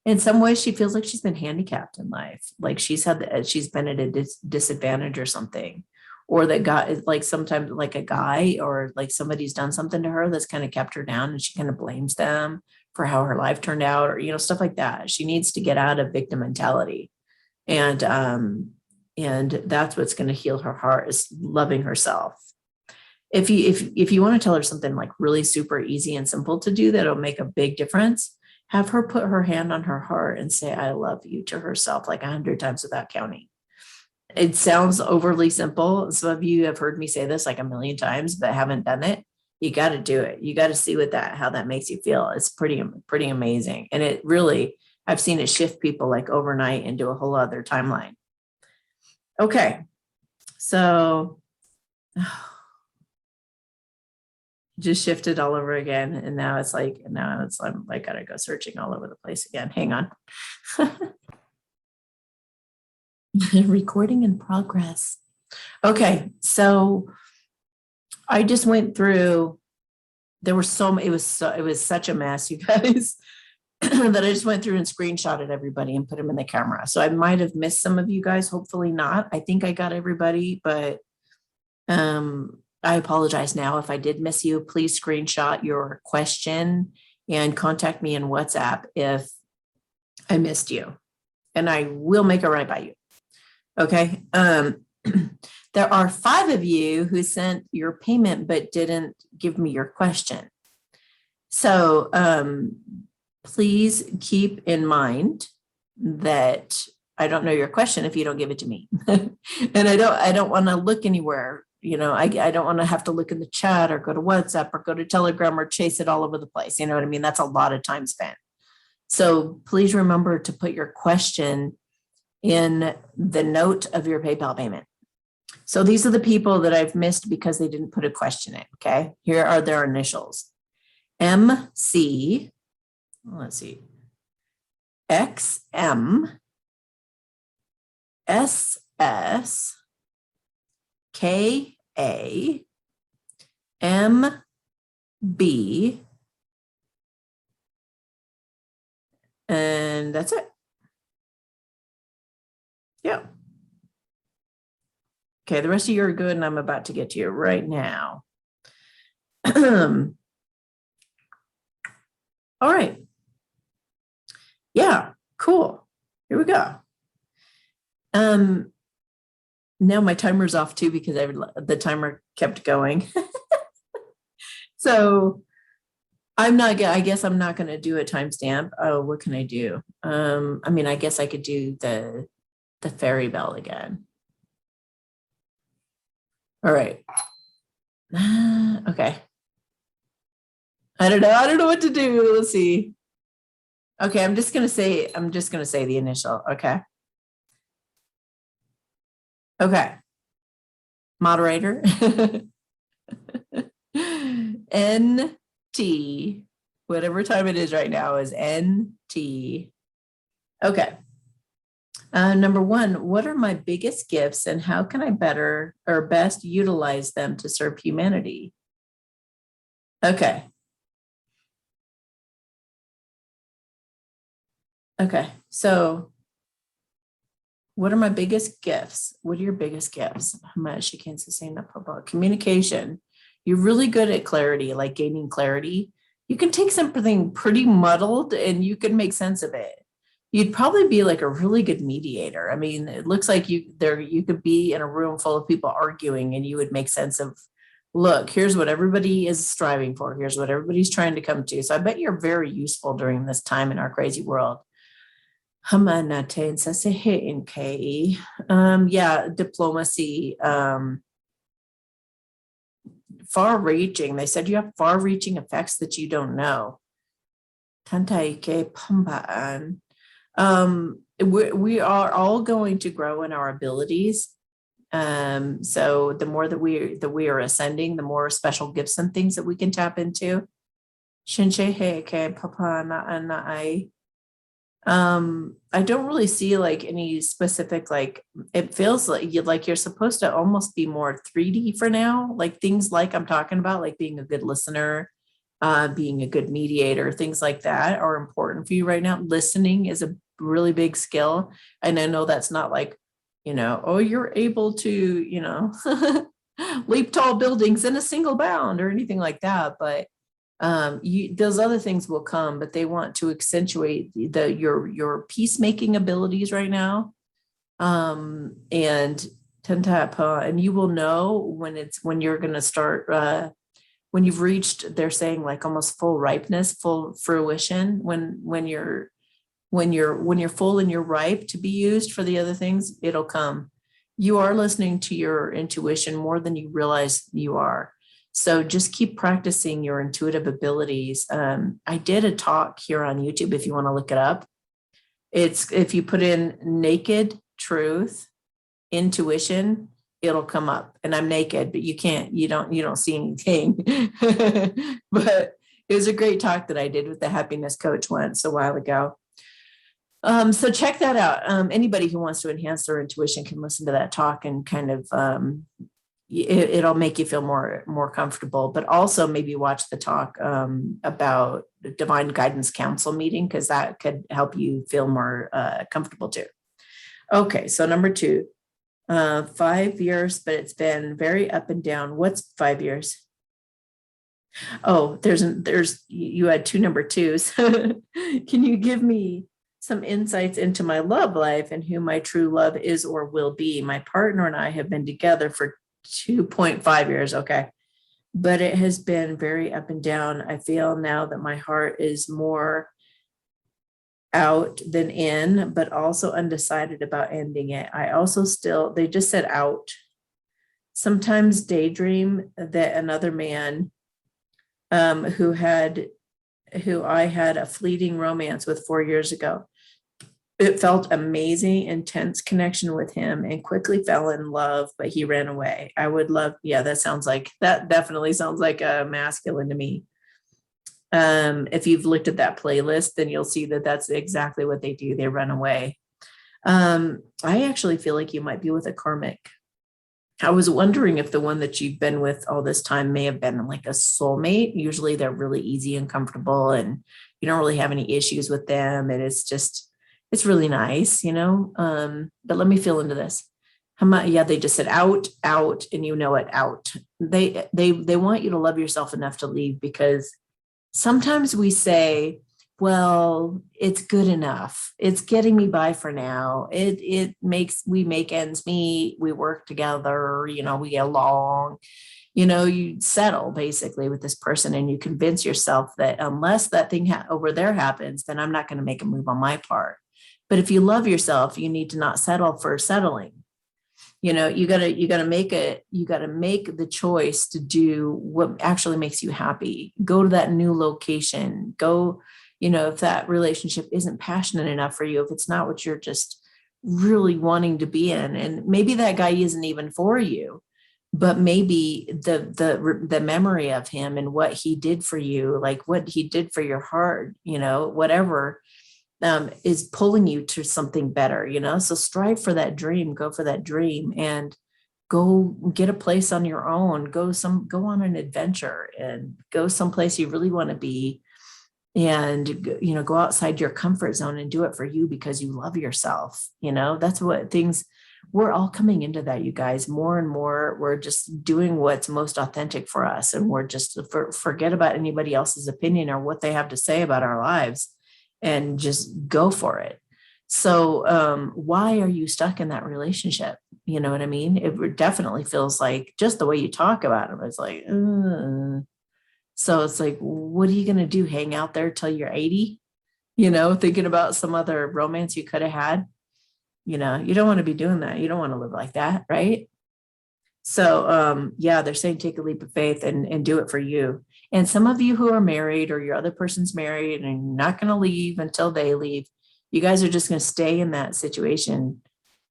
in some ways, she feels like she's been handicapped in life, like she's been at a disadvantage or something, or that guy, like sometimes like a guy or like somebody's done something to her that's kind of kept her down, and she kind of blames them for how her life turned out, or stuff like that. She needs to get out of victim mentality, and that's what's going to heal her heart, is loving herself. If you want to tell her something like really super easy and simple to do that'll make a big difference, have her put her hand on her heart and say, I love you, to herself like 100 times without counting. It sounds overly simple. Some of you have heard me say this like a million times, but haven't done it. You got to do it. You got to see how that makes you feel. It's pretty amazing. And it really, I've seen it shift people like overnight into a whole other timeline. Okay. So just shifted all over again. And now it's like, I'm like, gotta go searching all over the place again. Hang on. Recording in progress. Okay. So I just went through, it was such a mess, you guys, that I just went through and screenshotted everybody and put them in the camera. So I might have missed some of you guys, hopefully not. I think I got everybody, but I apologize now if I did miss you. Please screenshot your question and contact me in WhatsApp if I missed you, and I will make it right by you. Okay. There are 5 of you who sent your payment but didn't give me your question. So please keep in mind that I don't know your question if you don't give it to me. And I don't want to look anywhere. I don't want to have to look in the chat or go to WhatsApp or go to Telegram or chase it all over the place. You know what I mean? That's a lot of time spent. So please remember to put your question in the note of your PayPal payment. So these are the people that I've missed because they didn't put a question in. Okay. Here are their initials. MC, let's see, XM, SS, KA, MB, and that's it. Yeah. Okay, the rest of you are good, and I'm about to get to you right now. All right. Yeah, cool. Here we go. Now my timer's off too because the timer kept going. So I guess I'm not going to do a timestamp. Oh, what can I do? I mean, I guess I could do the fairy bell again. All right. Okay. I don't know what to do. Let's see. Okay, I'm just gonna say the initial. Okay. Okay. Moderator. NT. Whatever time it is right now is NT. Okay. Number 1, what are my biggest gifts and how can I better or best utilize them to serve humanity? Okay. Okay. So what are my biggest gifts? What are your biggest gifts? How much you can sustain that about communication? You're really good at clarity, like gaining clarity. You can take something pretty muddled and you can make sense of it. You'd probably be like a really good mediator. I mean, it looks like you could be in a room full of people arguing and you would make sense of, look, here's what everybody is striving for. Here's what everybody's trying to come to. So I bet you're very useful during this time in our crazy world. Hamanate and K. Yeah, diplomacy, far reaching. They said you have far reaching effects that you don't know. Tantaike Pambaan. We are all going to grow in our abilities. So the more that we are ascending, the more special gifts and things that we can tap into. Shinshe ke papa na I. I don't really see like any specific, like it feels like you're supposed to almost be more 3D for now, like things like I'm talking about, like being a good listener, being a good mediator, things like that are important for you right now. Listening is a really big skill. And I know that's not like, oh, you're able to, leap tall buildings in a single bound or anything like that. But those other things will come, but they want to accentuate your peacemaking abilities right now. And Tentapa, and you will know when you're going to start, when you've reached, they're saying like almost full ripeness, full fruition, when you're full and you're ripe to be used for the other things, it'll come. You are listening to your intuition more than you realize you are. So just keep practicing your intuitive abilities. I did a talk here on YouTube if you want to look it up. It's if you put in naked truth, intuition, it'll come up. And I'm naked, but you don't see anything. But it was a great talk that I did with the happiness coach once a while ago. So check that out. Anybody who wants to enhance their intuition can listen to that talk and kind of it'll make you feel more comfortable, but also maybe watch the talk about the Divine Guidance Council meeting, because that could help you feel more comfortable too. Okay, so number 2, 5 years, but it's been very up and down. What's 5 years? Oh, there's you had 2 number 2s. Can you give me some insights into my love life and who my true love is or will be? My partner and I have been together for 2.5 years. Okay. But it has been very up and down. I feel now that my heart is more out than in, but also undecided about ending it. I also they just said out. Sometimes daydream that another man who I had a fleeting romance with 4 years ago. It felt amazing, intense connection with him and quickly fell in love, but he ran away. I would love, yeah, that definitely sounds like a masculine to me. If you've looked at that playlist, then you'll see that that's exactly what they do. They run away. I actually feel like you might be with a karmic. I was wondering if the one that you've been with all this time may have been like a soulmate. Usually they're really easy and comfortable and you don't really have any issues with them. And it's really nice, but let me feel into this. Yeah, they just said out, and it, out. They want you to love yourself enough to leave, because sometimes we say, well, it's good enough. It's getting me by for now. We make ends meet. We work together, we get along, you settle basically with this person and you convince yourself that unless that thing over there happens, then I'm not going to make a move on my part. But if you love yourself, you need to not settle for settling. You gotta make the choice to do what actually makes you happy. Go to that new location. Go, if that relationship isn't passionate enough for you, if it's not what you're just really wanting to be in, and maybe that guy isn't even for you, but maybe the memory of him and what he did for you, like what he did for your heart, whatever, is pulling you to something better, so strive for that dream, go for that dream, and go get a place on your own, go on an adventure and go someplace you really want to be. and, you know, go outside your comfort zone and do it for you because you love yourself. You know, that's what things, we're all coming into that, you guys, more and more. We're just doing what's most authentic for us. And we're just forget about anybody else's opinion or what they have to say about our lives and just go for it. So why are you stuck in that relationship? You know what I mean? It definitely feels like, just the way you talk about them, it's like, so it's like, what are you going to do? Hang out there till you're 80, you know, thinking about some other romance you could have had? You know, you don't want to be doing that. You don't want to live like that. Right. So, yeah, they're saying take a leap of faith and do it for you. And some of you who are married, or your other person's married and you're not going to leave until they leave, you guys are just going to stay in that situation.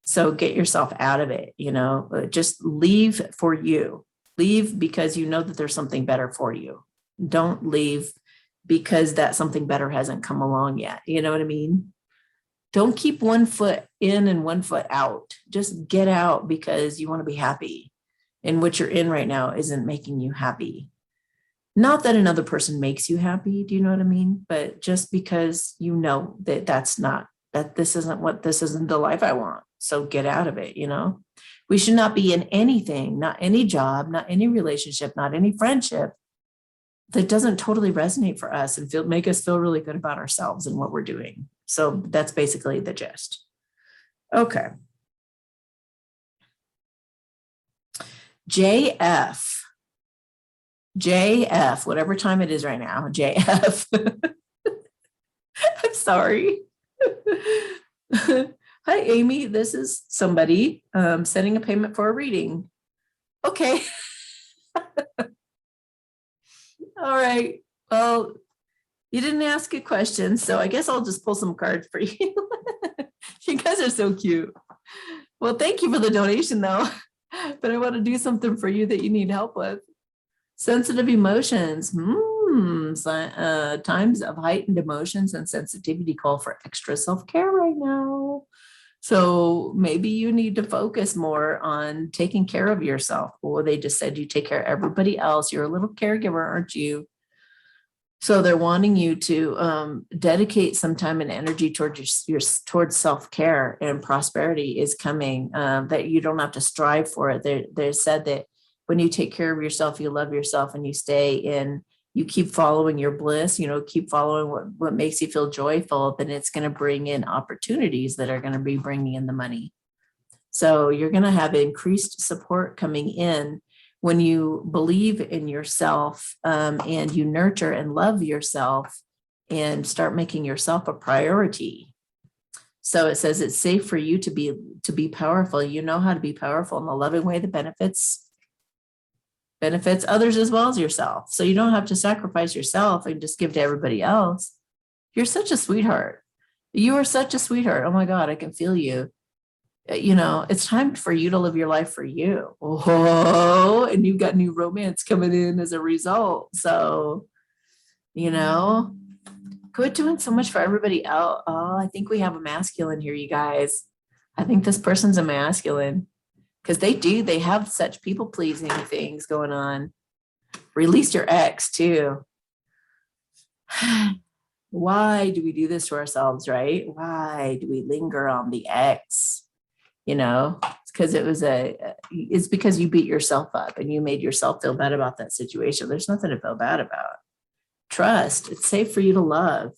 So get yourself out of it, you know, just leave for you. Leave because you know that there's something better for you. Don't leave because that something better hasn't come along yet. You know what I mean? Don't keep one foot in and one foot out. Just get out because you want to be happy. And what you're in right now isn't making you happy. Not that another person makes you happy. Do you know what I mean? But just because you know that this isn't the life I want. So get out of it, you know? We should not be in anything, not any job, not any relationship, not any friendship that doesn't totally resonate for us and make us feel really good about ourselves and what we're doing. So that's basically the gist. Okay. JF, whatever time it is right now, JF. I'm sorry. Hi, Amy. This is somebody sending a payment for a reading. Okay. All right. Well, you didn't ask a question, so I guess I'll just pull some cards for you. You guys are so cute. Well, thank you for the donation, though. But I want to do something for you that you need help with. Sensitive emotions. Times of heightened emotions and sensitivity call for extra self-care right now. So maybe you need to focus more on taking care of yourself. Or they just said you take care of everybody else. You're a little caregiver, aren't you? So they're wanting you to dedicate some time and energy towards self-care, and prosperity is coming, that you don't have to strive for it. They said that when you take care of yourself, you love yourself, and you stay in, you keep following your bliss, you know, keep following what makes you feel joyful, then it's going to bring in opportunities that are going to be bringing in the money. So you're going to have increased support coming in when you believe in yourself, and you nurture and love yourself and start making yourself a priority. So it says it's safe for you to be powerful. You know how to be powerful in a loving way that benefits others as well as yourself. So you don't have to sacrifice yourself and just give to everybody else. You're such a sweetheart. You are such a sweetheart. Oh my God, I can feel you. You know, it's time for you to live your life for you. Oh, and you've got new romance coming in as a result. So, you know, quit doing so much for everybody else. Oh, I think we have a masculine here, you guys. I think this person's a masculine, because they have such people pleasing things going on. Release your ex too. Why do we do this to ourselves, right? Why do we linger on the ex? You know, it's because it's because you beat yourself up and you made yourself feel bad about that situation. There's nothing to feel bad about. Trust, it's safe for you to love.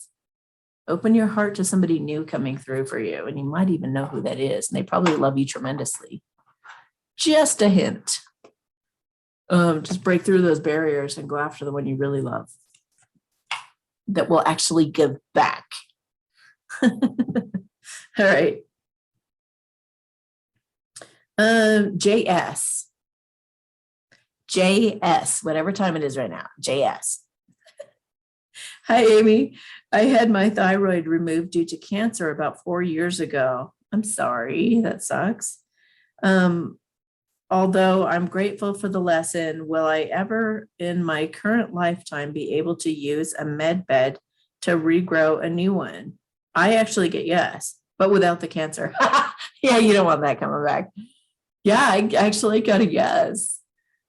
Open your heart to somebody new coming through for you. And you might even know who that is. And they probably love you tremendously. Just a hint. Just break through those barriers and go after the one you really love, that will actually give back. All right. JS, whatever time it is right now, JS. Hi, Amy. I had my thyroid removed due to cancer about 4 years ago. I'm sorry, that sucks. Although I'm grateful for the lesson, will I ever in my current lifetime be able to use a Medbed to regrow a new one? I actually get yes, but without the cancer. Yeah, you don't want that coming back. Yeah, I actually got a yes.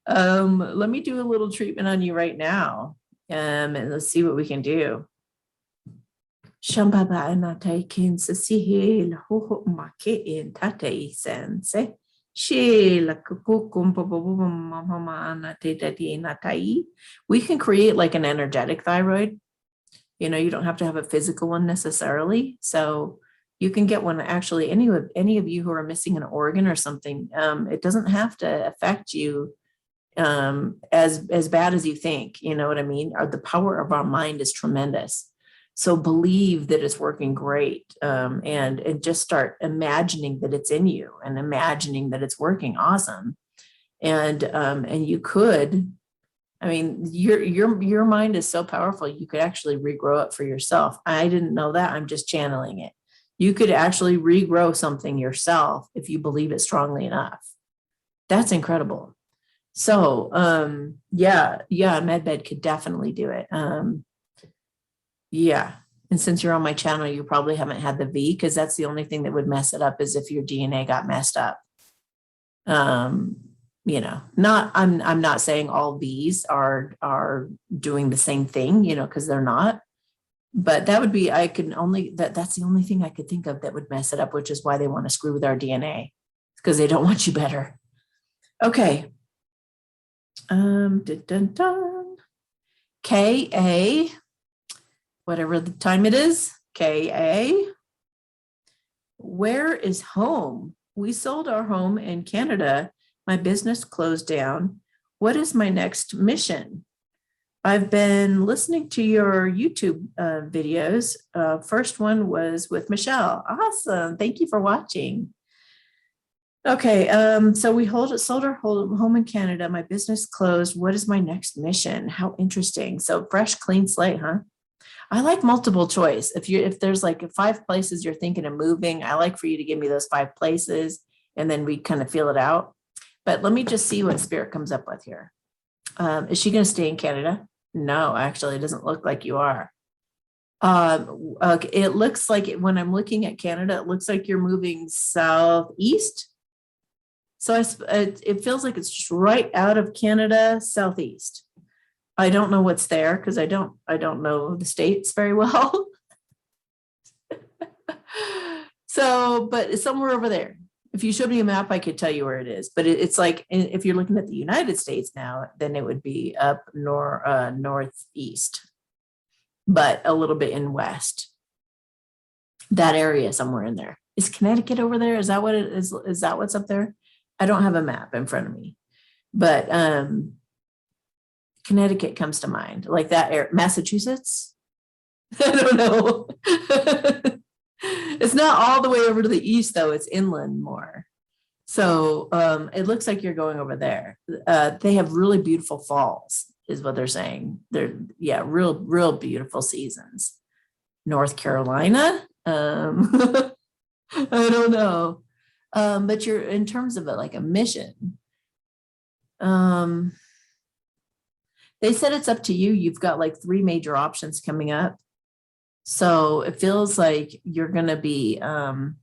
Let me do a little treatment on you right now, and let's see what we can do. Shambaba anatai kin sisihil ho make in tate sense. She la kukum mama anate dadi natai. We can create like an energetic thyroid. You know, you don't have to have a physical one necessarily. So you can get one. Actually, any of you who are missing an organ or something, it doesn't have to affect you as bad as you think. You know what I mean? The power of our mind is tremendous. So believe that it's working great, and just start imagining that it's in you and imagining that it's working awesome. And you could, I mean, your mind is so powerful, you could actually regrow it for yourself. I didn't know that. I'm just channeling it. You could actually regrow something yourself if you believe it strongly enough. That's incredible. So yeah, Medbed could definitely do it. Yeah. And since you're on my channel, you probably haven't had the V, because that's the only thing that would mess it up, is if your DNA got messed up. You know, I'm not saying all V's are doing the same thing, you know, because they're not. But that would be, that's the only thing I could think of that would mess it up, which is why they want to screw with our DNA, because they don't want you better. Okay. Dun, dun, dun. KA, whatever the time it is, KA. Where is home? We sold our home in Canada. My business closed down. What is my next mission? I've been listening to your YouTube videos. First one was with Michelle. Awesome. Thank you for watching. Okay, so we sold our home in Canada. My business closed. What is my next mission? How interesting. So fresh, clean slate, huh? I like multiple choice. If there's like 5 places you're thinking of moving, I like for you to give me those 5 places, and then we kind of feel it out. But let me just see what Spirit comes up with here. Is she going to stay in Canada? No, actually, it doesn't look like you are. It looks like when I'm looking at Canada, it looks like you're moving southeast. So it feels like it's just right out of Canada, southeast. I don't know what's there, because I don't know the states very well. So, but it's somewhere over there. If you showed me a map, I could tell you where it is. But it's like, if you're looking at the United States now, then it would be up northeast, but a little bit in west. That area somewhere in there. Is Connecticut over there? Is that what it is? Is that what's up there? I don't have a map in front of me, but Connecticut comes to mind, like that area. Massachusetts? I don't know. It's not all the way over to the east, though. It's inland more. So it looks like you're going over there. They have really beautiful falls, is what they're saying. They're, yeah, real beautiful seasons. North Carolina? I don't know. But you're, in terms of it, like a mission, they said it's up to you. You've got like 3 major options coming up. So it feels like you're going to be, oh,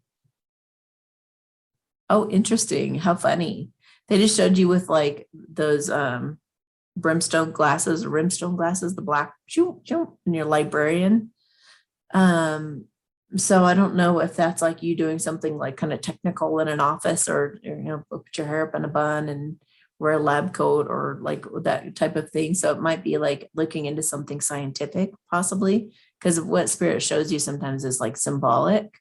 interesting. How funny. They just showed you with like those brimstone glasses, the black, and your librarian. So I don't know if that's like you doing something like kind of technical in an office, or, you know, put your hair up in a bun and wear a lab coat, or like that type of thing. So it might be like looking into something scientific, possibly, because what Spirit shows you sometimes is like symbolic.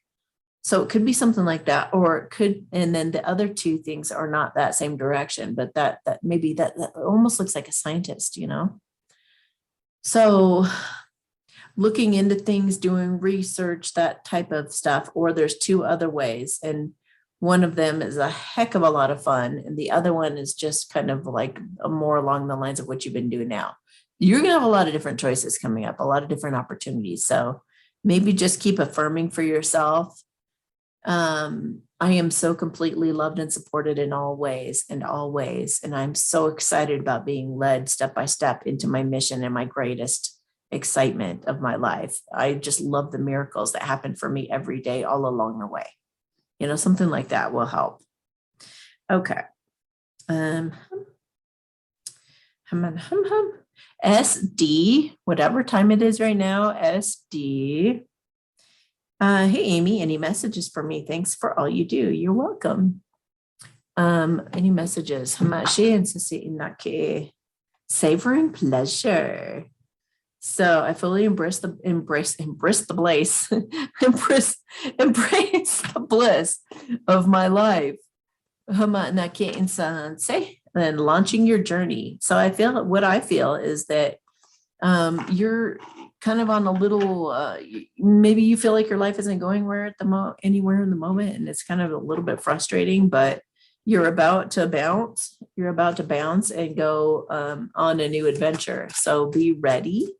So it could be something like that, or it could, and then the other 2 things are not that same direction, but that maybe that almost looks like a scientist, you know? So looking into things, doing research, that type of stuff, or there's 2 other ways. And one of them is a heck of a lot of fun. And the other one is just kind of like more along the lines of what you've been doing now. You're going to have a lot of different choices coming up, a lot of different opportunities. So maybe just keep affirming for yourself. I am so completely loved and supported in all ways. And I'm so excited about being led step by step into my mission and my greatest excitement of my life. I just love the miracles that happen for me every day, all along the way. You know, something like that will help. Okay. SD, whatever time it is right now, SD. Hey, Amy, any messages for me? Thanks for all you do. You're welcome. Any messages? Savoring pleasure. So I fully embrace the bliss, embrace the bliss of my life. And launching your journey. So what I feel is that you're kind of on a little, maybe you feel like your life isn't going anywhere in the moment, and it's kind of a little bit frustrating, but you're about to bounce. You're about to bounce and go on a new adventure. So be ready,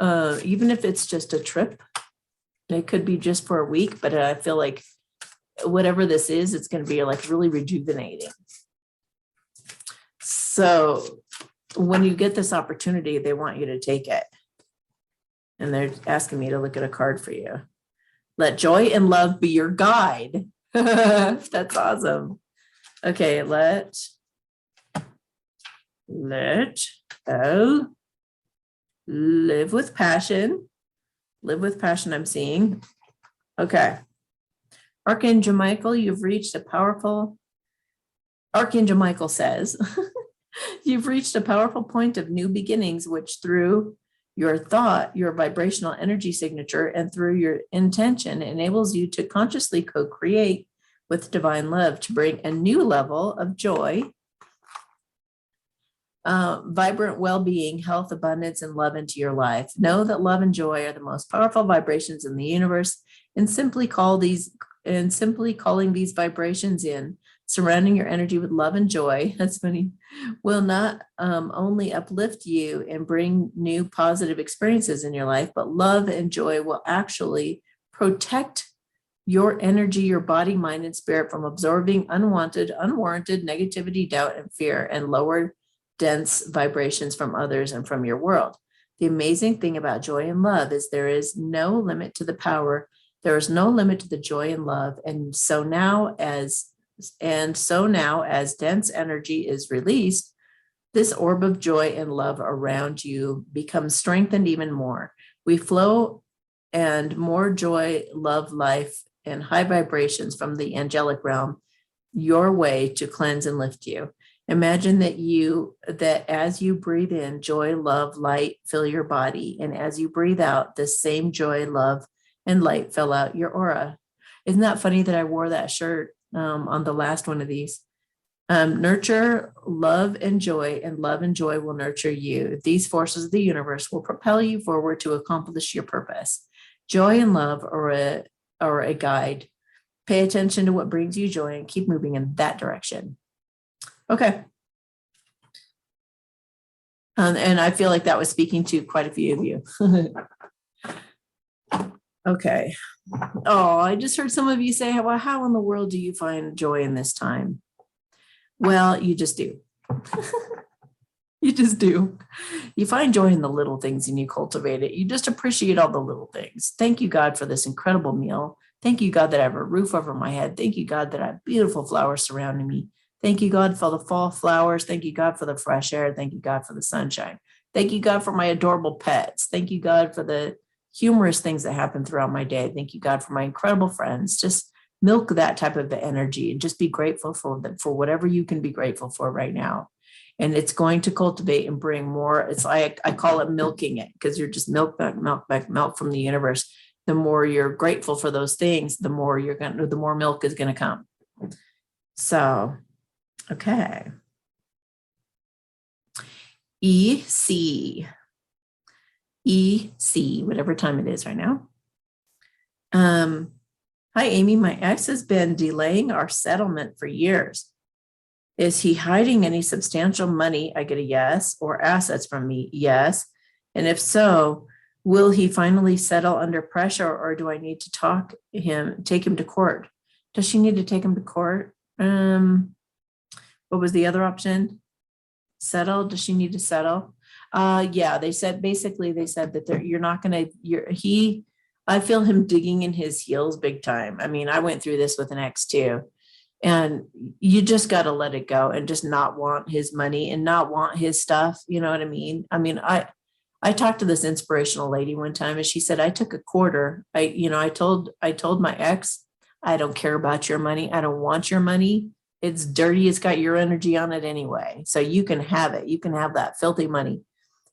even if it's just a trip. It could be just for a week, but I feel like whatever this is, it's going to be like really rejuvenating. So when you get this opportunity, they want you to take it. And they're asking me to look at a card for you. Let joy and love be your guide. That's awesome. Okay, let live with passion. Live with passion, I'm seeing. Okay. Archangel Michael, you've reached a powerful, Archangel Michael says, you've reached a powerful point of new beginnings, which through your thought, your vibrational energy signature, and through your intention enables you to consciously co-create with divine love to bring a new level of joy, vibrant well-being, health, abundance, and love into your life. Know that love and joy are the most powerful vibrations in the universe, and simply calling these vibrations in, surrounding your energy with love and joy, that's funny, will not only uplift you and bring new positive experiences in your life, but love and joy will actually protect your energy, your body, mind, and spirit from absorbing unwanted, unwarranted negativity, doubt, and fear, and lower dense vibrations from others and from your world. The amazing thing about joy and love is there is no limit to the power. There is no limit to the joy and love. And so now as dense energy is released, this orb of joy and love around you becomes strengthened even more. We flow and more joy, love, life, and high vibrations from the angelic realm your way to cleanse and lift you. Imagine that as you breathe in, joy, love, light fill your body. And as you breathe out, the same joy, love, and light fill out your aura. Isn't that funny that I wore that shirt on the last one of these? Nurture love and joy, and love and joy will nurture you. These forces of the universe will propel you forward to accomplish your purpose. Joy and love are a guide. Pay attention to what brings you joy and keep moving in that direction. Okay. And I feel like that was speaking to quite a few of you. Okay. Oh, I just heard some of you say, well, how in the world do you find joy in this time? Well, you just do. You just do. You find joy in the little things and you cultivate it. You just appreciate all the little things. Thank you, God, for this incredible meal. Thank you, God, that I have a roof over my head. Thank you, God, that I have beautiful flowers surrounding me. Thank you, God, for the fall flowers. Thank you, God, for the fresh air. Thank you, God, for the sunshine. Thank you, God, for my adorable pets. Thank you, God, for the humorous things that happen throughout my day. Thank you, God, for my incredible friends. Just milk that type of energy and just be grateful for whatever you can be grateful for right now. And it's going to cultivate and bring more. It's like, I call it milking it, because you're just milk from the universe. The more you're grateful for those things, the more milk is going to come. So, okay. EC, whatever time it is right now. Hi, Amy. My ex has been delaying our settlement for years. Is he hiding any substantial money? I get a yes. Or assets from me? Yes. And if so, will he finally settle under pressure, or do I need to take him to court? Does she need to take him to court? What was the other option? Settle? Does she need to settle? Yeah, they said that I feel him digging in his heels big time. I mean, I went through this with an ex too. And you just got to let it go and just not want his money and not want his stuff. You know what I mean? I mean, I talked to this inspirational lady one time and she said, I took a quarter. I told my ex, I don't care about your money. I don't want your money. It's dirty. It's got your energy on it anyway. So you can have it. You can have that filthy money.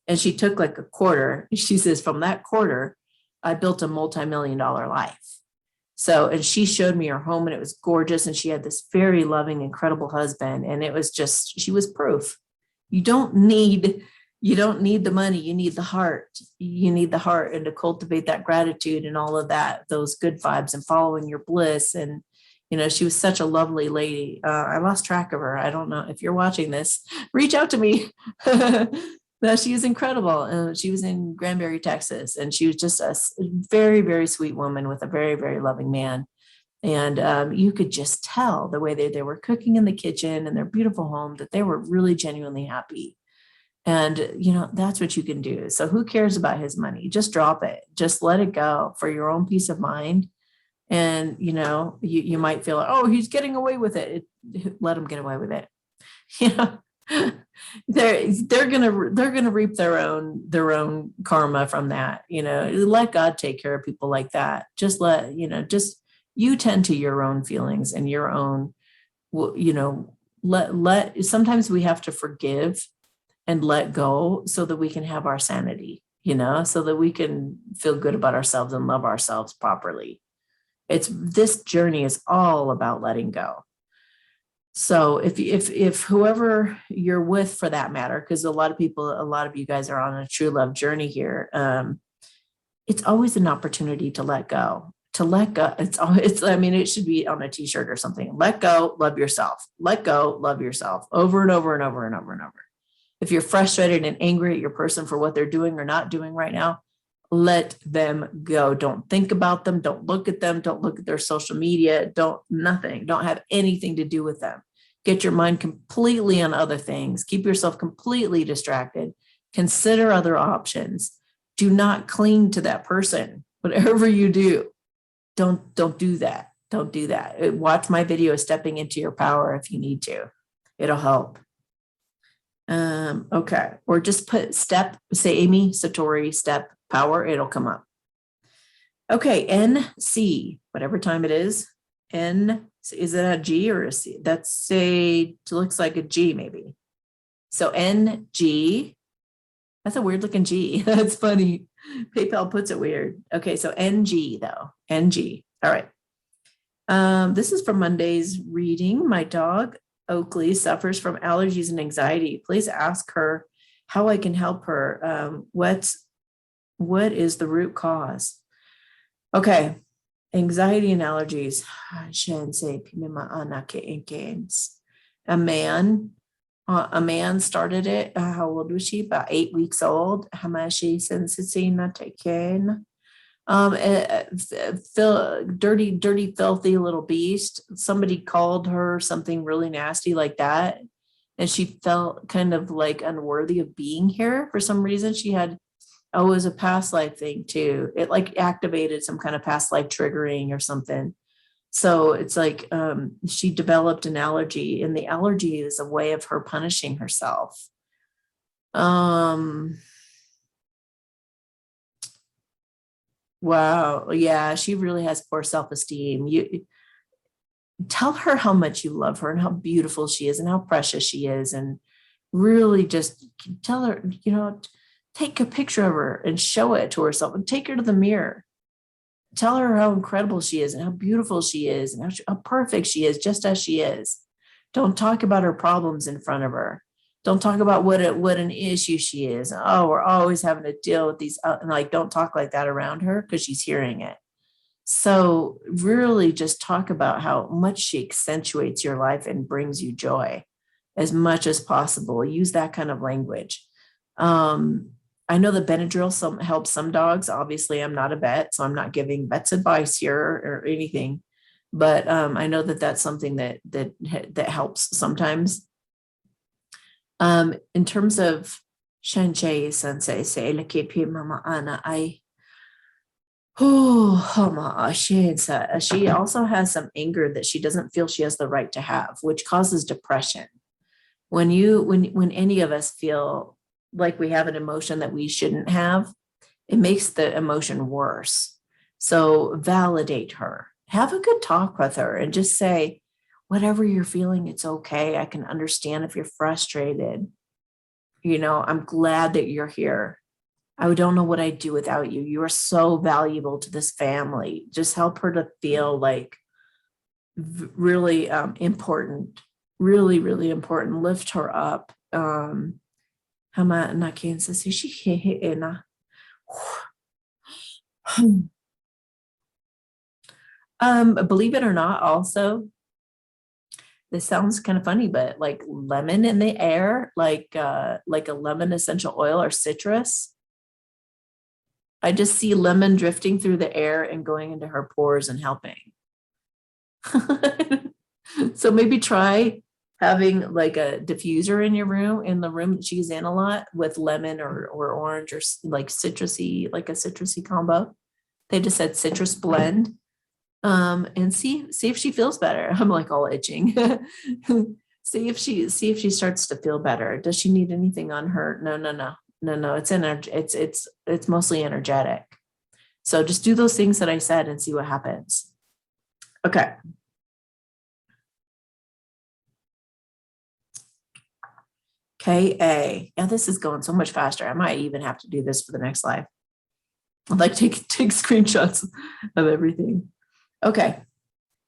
And she took like a quarter. She says, from that quarter, I built a multi-million-dollar life. So, and she showed me her home and it was gorgeous. And she had this very loving, incredible husband. And it was just, she was proof. You don't need the money. You need the heart. You need the heart, and to cultivate that gratitude and all of that, those good vibes and following your bliss. And, she was such a lovely lady. I lost track of her. I don't know if you're watching this, reach out to me. But she was incredible. She was in Granbury, Texas, and she was just a very, very sweet woman with a very, very loving man. And you could just tell the way they were cooking in the kitchen in their beautiful home that they were really genuinely happy. And, that's what you can do. So who cares about his money? Just drop it. Just let it go for your own peace of mind. And, you might feel like, oh, he's getting away with it. Let him get away with it. They're gonna reap their own karma from that. Let God take care of people like that. Just just you tend to your own feelings and your own, let sometimes we have to forgive and let go so that we can have our sanity, so that we can feel good about ourselves and love ourselves properly. This journey is all about letting go. So if whoever you're with, for that matter, because a lot of you guys are on a true love journey here, it's always an opportunity to let go. To let go, it should be on a t-shirt or something. Let go, love yourself. Let go, love yourself, over and over and over and over and over. If you're frustrated and angry at your person for what they're doing or not doing right now, let them go. Don't think about them. Don't look at them. Don't look at their social media. Don't have anything to do with them. Get your mind completely on other things. Keep yourself completely distracted. Consider other options. Do not cling to that person. Whatever you do, don't do that. Don't do that. Watch my video, Stepping into Your Power, if you need to. It'll help. Okay. Or just say Amy Satori, step power. It'll come up. Okay. NC, whatever time it is. Is it a G or a C? Looks like a G maybe. So NG, that's a weird looking G. That's funny. PayPal puts it weird. Okay. So NG though, NG. All right. This is from Monday's reading. My dog Oakley suffers from allergies and anxiety. Please ask her how I can help her. What is the root cause? Okay. Anxiety and allergies. A man started it. How old was she? About 8 weeks old. Dirty, filthy little beast. Somebody called her something really nasty like that, and she felt kind of like unworthy of being here for some reason. She had, it was a past life thing too. It like activated some kind of past life triggering or something. So it's like she developed an allergy, and the allergy is a way of her punishing herself. Wow. Yeah, she really has poor self-esteem. You tell her how much you love her and how beautiful she is and how precious she is. And really just tell her, take a picture of her and show it to herself and take her to the mirror. Tell her how incredible she is and how beautiful she is and how perfect she is, just as she is. Don't talk about her problems in front of her. Don't talk about what an issue she is. Oh, we're always having to deal with these. Don't talk like that around her because she's hearing it. So really just talk about how much she accentuates your life and brings you joy as much as possible. Use that kind of language. I know the Benadryl helps some dogs. Obviously, I'm not a vet, so I'm not giving vet's advice here or anything. But I know that that's something that helps sometimes. In terms of Shanche Sensei, say Lakepi Mama Ana, she also has some anger that she doesn't feel she has the right to have, which causes depression. When any of us feel like we have an emotion that we shouldn't have, it makes the emotion worse. So validate her, have a good talk with her, and just say, whatever you're feeling, it's okay. I can understand if you're frustrated. I'm glad that you're here. I don't know what I'd do without you. You are so valuable to this family. Just help her to feel like really important, really, really important. Lift her up. Hama na Kansas na. Believe it or not, also, this sounds kind of funny, but like lemon in the air, like a lemon essential oil or citrus. I just see lemon drifting through the air and going into her pores and helping. So maybe try having like a diffuser in the room that she's in a lot, with lemon or orange or like citrusy, like a citrusy combo. They just said citrus blend. And see if she feels better. I'm like all itching. see if she starts to feel better. Does she need anything on her? No. It's mostly energetic. So just do those things that I said and see what happens. Okay. KA. Yeah, this is going so much faster. I might even have to do this for the next live. I'd like to take screenshots of everything. Okay.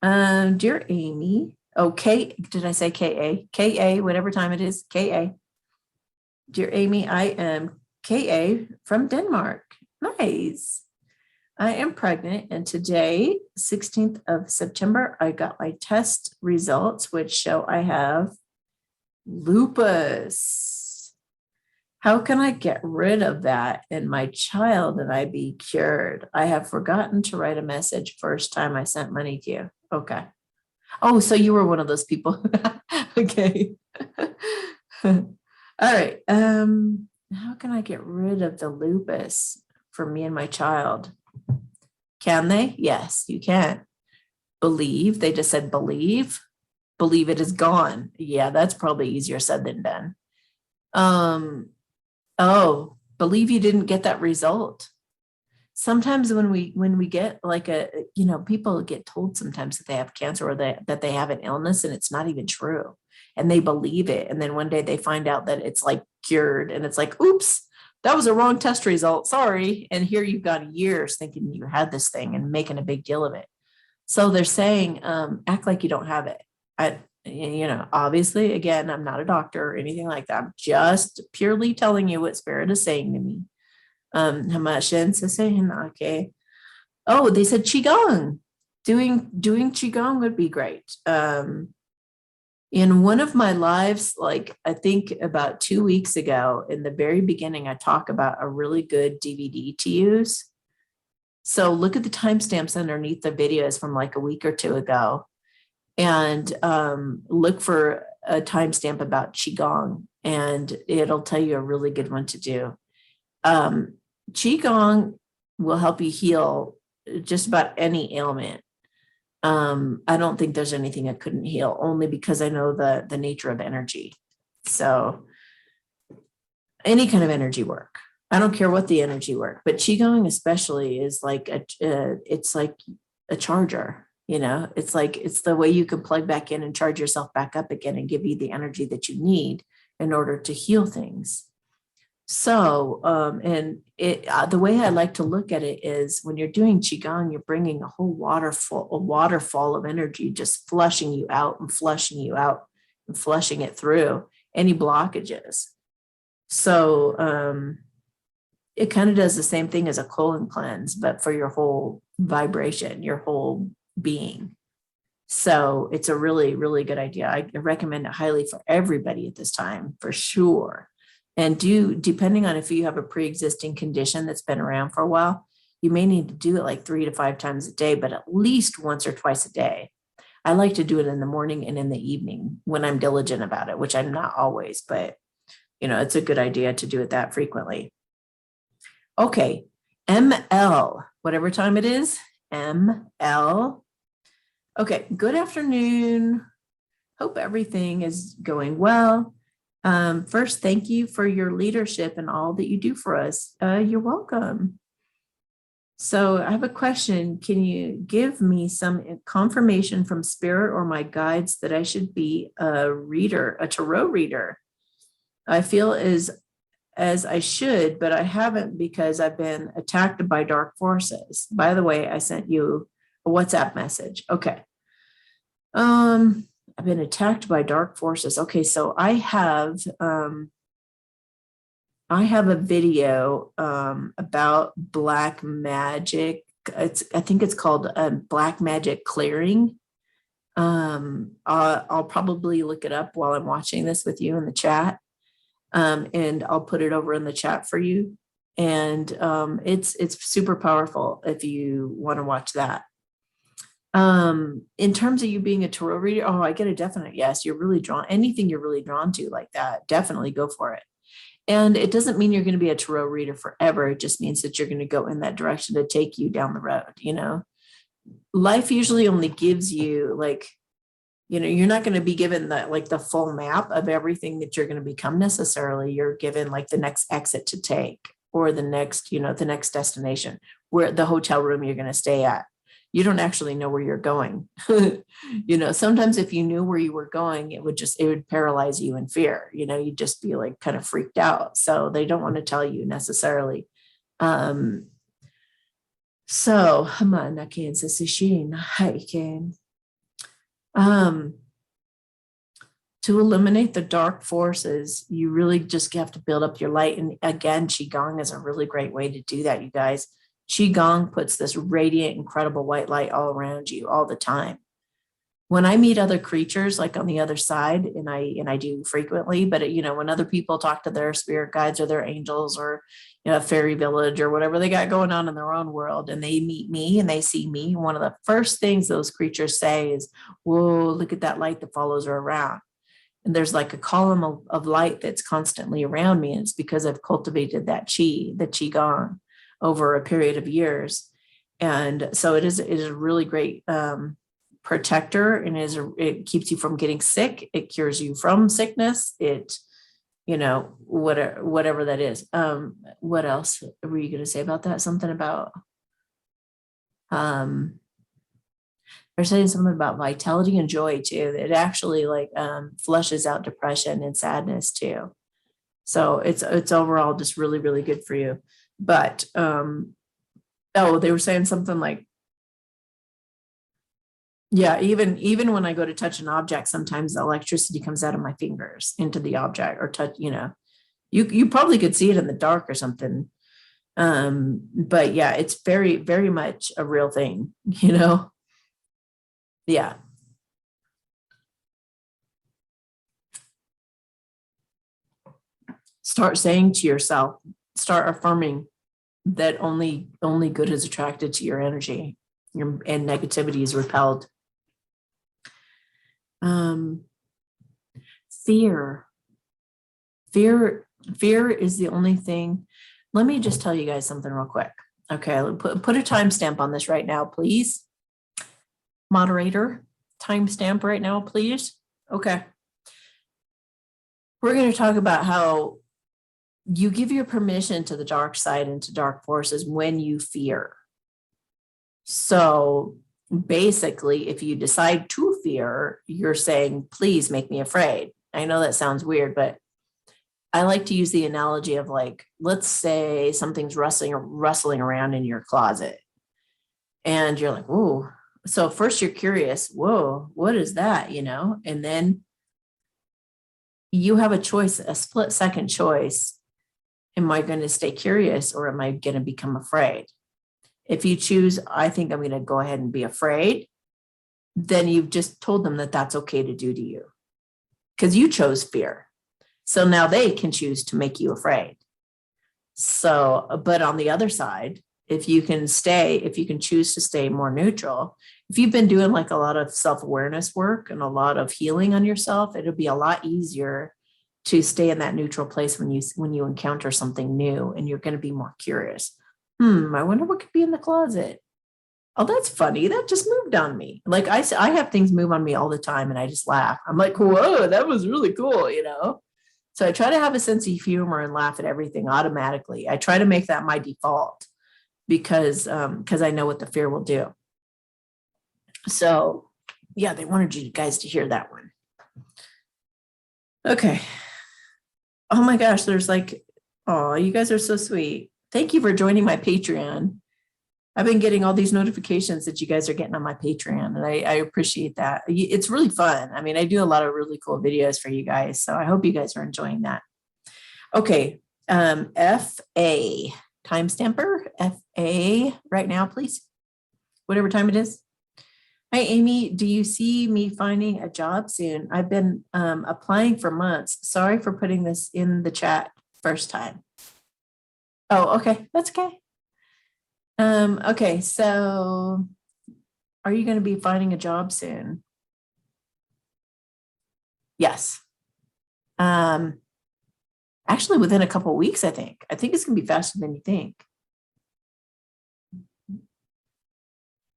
Dear Amy. Okay. Did I say KA? KA, whatever time it is. KA. Dear Amy, I am KA from Denmark. Nice. I am pregnant, and today, 16th of September, I got my test results, which show I have lupus. How can I get rid of that in my child and I be cured? I have forgotten to write a message first time I sent money to you. Okay. Oh, so you were one of those people. Okay. All right. How can I get rid of the lupus for me and my child? Can they? Yes, you can. Believe. They just said believe. Believe it is gone. Yeah, that's probably easier said than done. Oh, believe you didn't get that result. Sometimes when we get like people get told sometimes that they have cancer or that they have an illness, and it's not even true, and they believe it. And then one day they find out that it's like cured, and it's like, oops, that was a wrong test result. Sorry. And here you've got years thinking you had this thing and making a big deal of it. So they're saying, act like you don't have it. Obviously, again, I'm not a doctor or anything like that. I'm just purely telling you what Spirit is saying to me. Okay. Oh, they said Qigong. Doing Qigong would be great. In one of my lives, like I think about 2 weeks ago, in the very beginning, I talk about a really good DVD to use. So look at the timestamps underneath the videos from like a week or two ago, and look for a timestamp about Qigong, and it'll tell you a really good one to do. Qigong will help you heal just about any ailment. I don't think there's anything it couldn't heal, only because I know the nature of energy. So any kind of energy work. I don't care what the energy work, but Qigong especially is like it's like a charger. It's the way you can plug back in and charge yourself back up again and give you the energy that you need in order to heal things. So, the way I like to look at it is when you're doing Qigong, you're bringing a whole waterfall of energy, just flushing you out and flushing you out and flushing it through any blockages. So, it kind of does the same thing as a colon cleanse, but for your whole vibration, your whole being. So it's a really, really good idea. I recommend it highly for everybody at this time, for sure. And depending on if you have a pre-existing condition that's been around for a while, you may need to do it like 3 to 5 times a day, but at least once or twice a day. I like to do it in the morning and in the evening when I'm diligent about it, which I'm not always, but it's a good idea to do it that frequently. Okay, ML, whatever time it is, ML. Okay, good afternoon. Hope everything is going well. First, thank you for your leadership and all that you do for us. You're welcome. So I have a question. Can you give me some confirmation from spirit or my guides that I should be a reader, a tarot reader? I feel as I should, but I haven't because I've been attacked by dark forces. By the way, I sent you a WhatsApp message. Okay. I've been attacked by dark forces. Okay, so I have a video about black magic. I think it's called Black Magic Clearing. I'll probably look it up while I'm watching this with you in the chat, and I'll put it over in the chat for you. And it's super powerful if you want to watch that. In terms of you being a tarot reader, oh, I get a definite yes. You're really drawn, anything you're really drawn to like that, definitely go for it. And it doesn't mean you're going to be a tarot reader forever. It just means that you're going to go in that direction to take you down the road. You know, life usually only gives you like, you know, you're not going to be given the full map of everything that you're going to become necessarily. You're given like the next exit to take, or the next, you know, the next destination, where the hotel room you're going to stay at. You don't actually know where you're going. You know, sometimes if you knew where you were going, it would paralyze you in fear. You know, you'd just be like kind of freaked out. So they don't want to tell you necessarily. So hamana ken sasishin haiken. To eliminate the dark forces, you really just have to build up your light. And again, Qigong is a really great way to do that, you guys. Qigong puts this radiant, incredible white light all around you all the time. When I meet other creatures, like on the other side, and I do frequently, but you know, when other people talk to their spirit guides or their angels or, you know, a fairy village or whatever they got going on in their own world, and they meet me and they see me, one of the first things those creatures say is, whoa, look at that light that follows her around. And there's like a column of light that's constantly around me. And it's because I've cultivated that the Qigong, over a period of years. And so it is a really great protector, and it keeps you from getting sick. It cures you from sickness. It, you know, whatever that is. What else were you going to say about that? Something about, they're saying something about vitality and joy too. It actually like flushes out depression and sadness too. So it's overall just really, really good for you. But they were saying something like, yeah, even when I go to touch an object, sometimes the electricity comes out of my fingers into the object, or touch, you know, you probably could see it in the dark or something. But yeah, it's very, very much a real thing, you know. Yeah. Start saying to yourself, start affirming that only good is attracted to your energy, and negativity is repelled. Fear is the only thing. Let me just tell you guys something real quick. Okay, put a timestamp on this right now, please. Moderator, timestamp right now, please. Okay. We're going to talk about how you give your permission to the dark side and to dark forces when you fear. So basically, if you decide to fear, you're saying, please make me afraid. I know that sounds weird, but I like to use the analogy of like, let's say something's rustling around in your closet. And you're like, whoa. So first you're curious, whoa, what is that? You know, and then you have a choice, a split second choice. Am I going to stay curious, or am I going to become afraid? If you choose, I think I'm going to go ahead and be afraid, then you've just told them that that's okay to do to you, because you chose fear. So now they can choose to make you afraid. So, but on the other side, if you can choose to stay more neutral, if you've been doing like a lot of self-awareness work and a lot of healing on yourself, it'll be a lot easier to stay in that neutral place when you encounter something new, and you're going to be more curious. I wonder what could be in the closet. Oh, that's funny. That just moved on me. Like I have things move on me all the time, and I just laugh. I'm like, whoa, that was really cool, you know? So I try to have a sense of humor and laugh at everything automatically. I try to make that my default because I know what the fear will do. So yeah, they wanted you guys to hear that one. Okay. Oh my gosh, there's like, oh, you guys are so sweet. Thank you for joining my Patreon. I've been getting all these notifications that you guys are getting on my Patreon, and I appreciate that. It's really fun. I mean, I do a lot of really cool videos for you guys, so I hope you guys are enjoying that. Okay, FA, time stamper, FA right now, please. Whatever time it is. Hi, Amy. Do you see me finding a job soon? I've been applying for months. Sorry for putting this in the chat first time. Oh, okay. That's okay. Okay, so are you going to be finding a job soon? Yes. Actually, within a couple of weeks, I think. I think it's going to be faster than you think.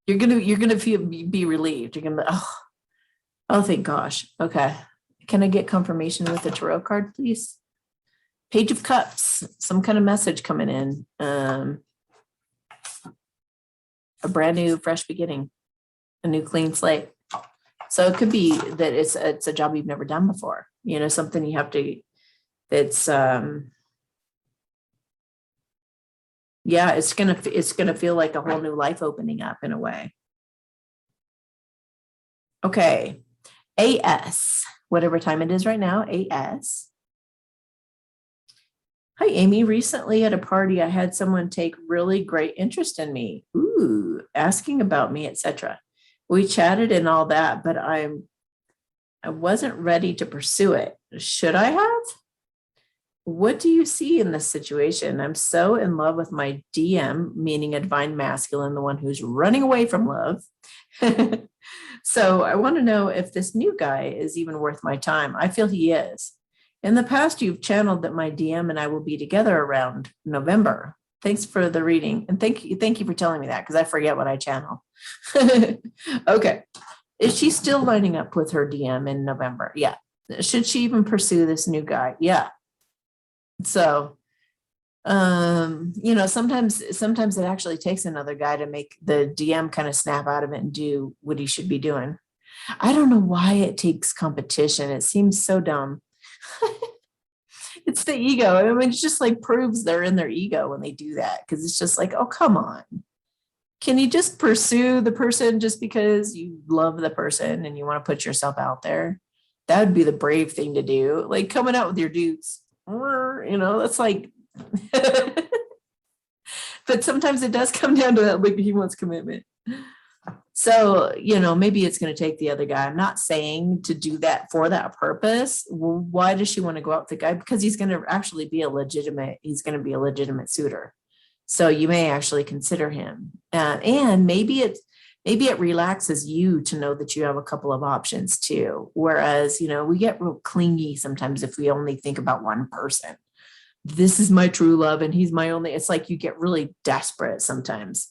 You're gonna be relieved. You're gonna be, oh, thank gosh. Okay. Can I get confirmation with the tarot card, please? Page of Cups, some kind of message coming in. A brand new, fresh beginning, a new clean slate. So it could be that it's a job you've never done before. You know, something you have to. It's yeah, it's gonna feel like a whole new life opening up in a way. Okay, AS, whatever time it is right now, AS. Hi, Amy. Recently at a party, I had someone take really great interest in me. Ooh, asking about me, etc. We chatted and all that, but I wasn't ready to pursue it. Should I have? What do you see in this situation? I'm so in love with my DM, meaning a divine masculine, the one who's running away from love. So I want to know if this new guy is even worth my time. I feel he is. In the past, you've channeled that my DM and I will be together around November. Thanks for the reading. And thank you for telling me that, because I forget what I channel. Okay. Is she still lining up with her DM in November? Yeah. Should she even pursue this new guy? Yeah. So, you know, sometimes it actually takes another guy to make the DM kind of snap out of it and do what he should be doing. I don't know why it takes competition. It seems so dumb. It's the ego. I mean, it just like proves they're in their ego when they do that, because it's just like, oh, come on. Can you just pursue the person just because you love the person and you want to put yourself out there? That would be the brave thing to do. Like coming out with your dudes, you know, that's like, but sometimes it does come down to that, like he wants commitment. So, you know, maybe it's going to take the other guy. I'm not saying to do that for that purpose. Well, why does she want to go out with the guy? Because he's going to actually be he's going to be a legitimate suitor. So you may actually consider him. And maybe it relaxes you to know that you have a couple of options too. Whereas, you know, we get real clingy sometimes if we only think about one person. This is my true love and he's my only. It's like you get really desperate sometimes.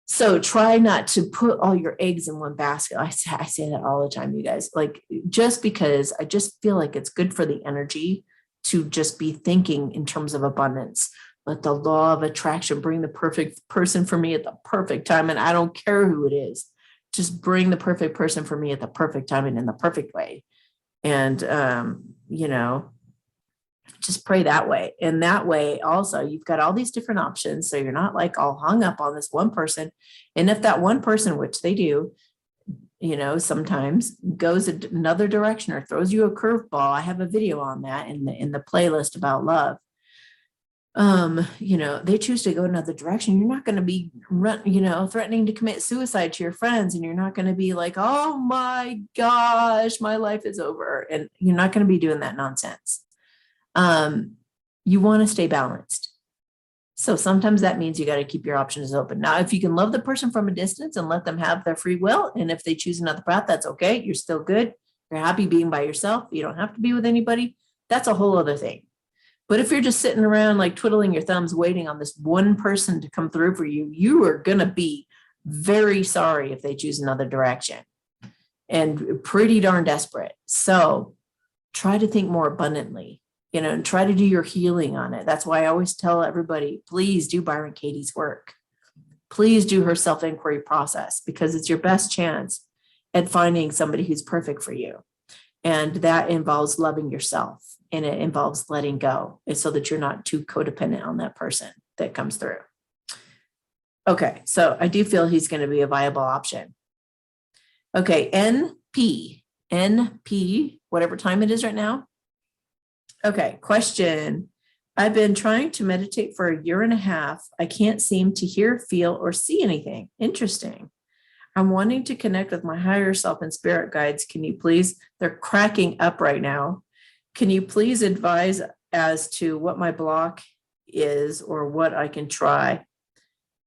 So try not to put all your eggs in one basket. I say that all the time, you guys, like, just because I just feel like it's good for the energy to just be thinking in terms of abundance. Let the law of attraction bring the perfect person for me at the perfect time. And I don't care who it is. Just bring the perfect person for me at the perfect time and in the perfect way. And, you know, just pray that way. And that way also you've got all these different options. So you're not like all hung up on this one person. And if that one person, which they do, you know, sometimes goes another direction or throws you a curveball. I have a video on that in the playlist about love. You know, they choose to go another direction. You're not going to be, you know, threatening to commit suicide to your friends. And you're not going to be like, oh my gosh, my life is over. And you're not going to be doing that nonsense. You want to stay balanced. So sometimes that means you got to keep your options open. Now, if you can love the person from a distance and let them have their free will, and if they choose another path, that's okay. You're still good. You're happy being by yourself. You don't have to be with anybody. That's a whole other thing. But if you're just sitting around like twiddling your thumbs, waiting on this one person to come through for you, you are going to be very sorry if they choose another direction and pretty darn desperate. So try to think more abundantly. and try to do your healing on it. That's why I always tell everybody, please do Byron Katie's work. Please do her self-inquiry process, because it's your best chance at finding somebody who's perfect for you. And that involves loving yourself, and it involves letting go, and so that you're not too codependent on that person that comes through. Okay, so I do feel he's going to be a viable option. Okay, NP, whatever time it is right now. Okay, question. I've been trying to meditate for 1.5 years. I can't seem to hear, feel, or see anything. Interesting. I'm wanting to connect with my higher self and spirit guides. Can you please, they're cracking up right now. Can you please advise as to what my block is or what I can try?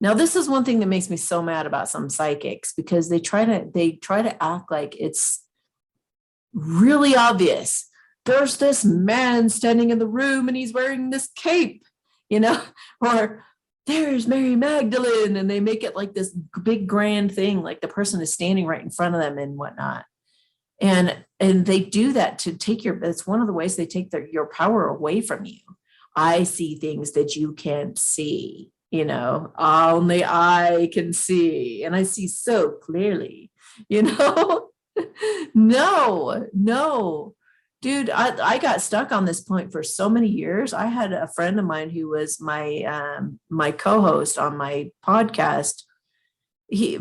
Now, this is one thing that makes me so mad about some psychics, because they try to act like it's really obvious. There's this man standing in the room and he's wearing this cape, or there's Mary Magdalene, and they make it like this big grand thing, like the person is standing right in front of them and whatnot. And they do that to take it's one of the ways they take your power away from you. I see things that you can't see, only I can see, and I see so clearly, no, dude, I got stuck on this point for so many years. I had a friend of mine who was my co-host on my podcast.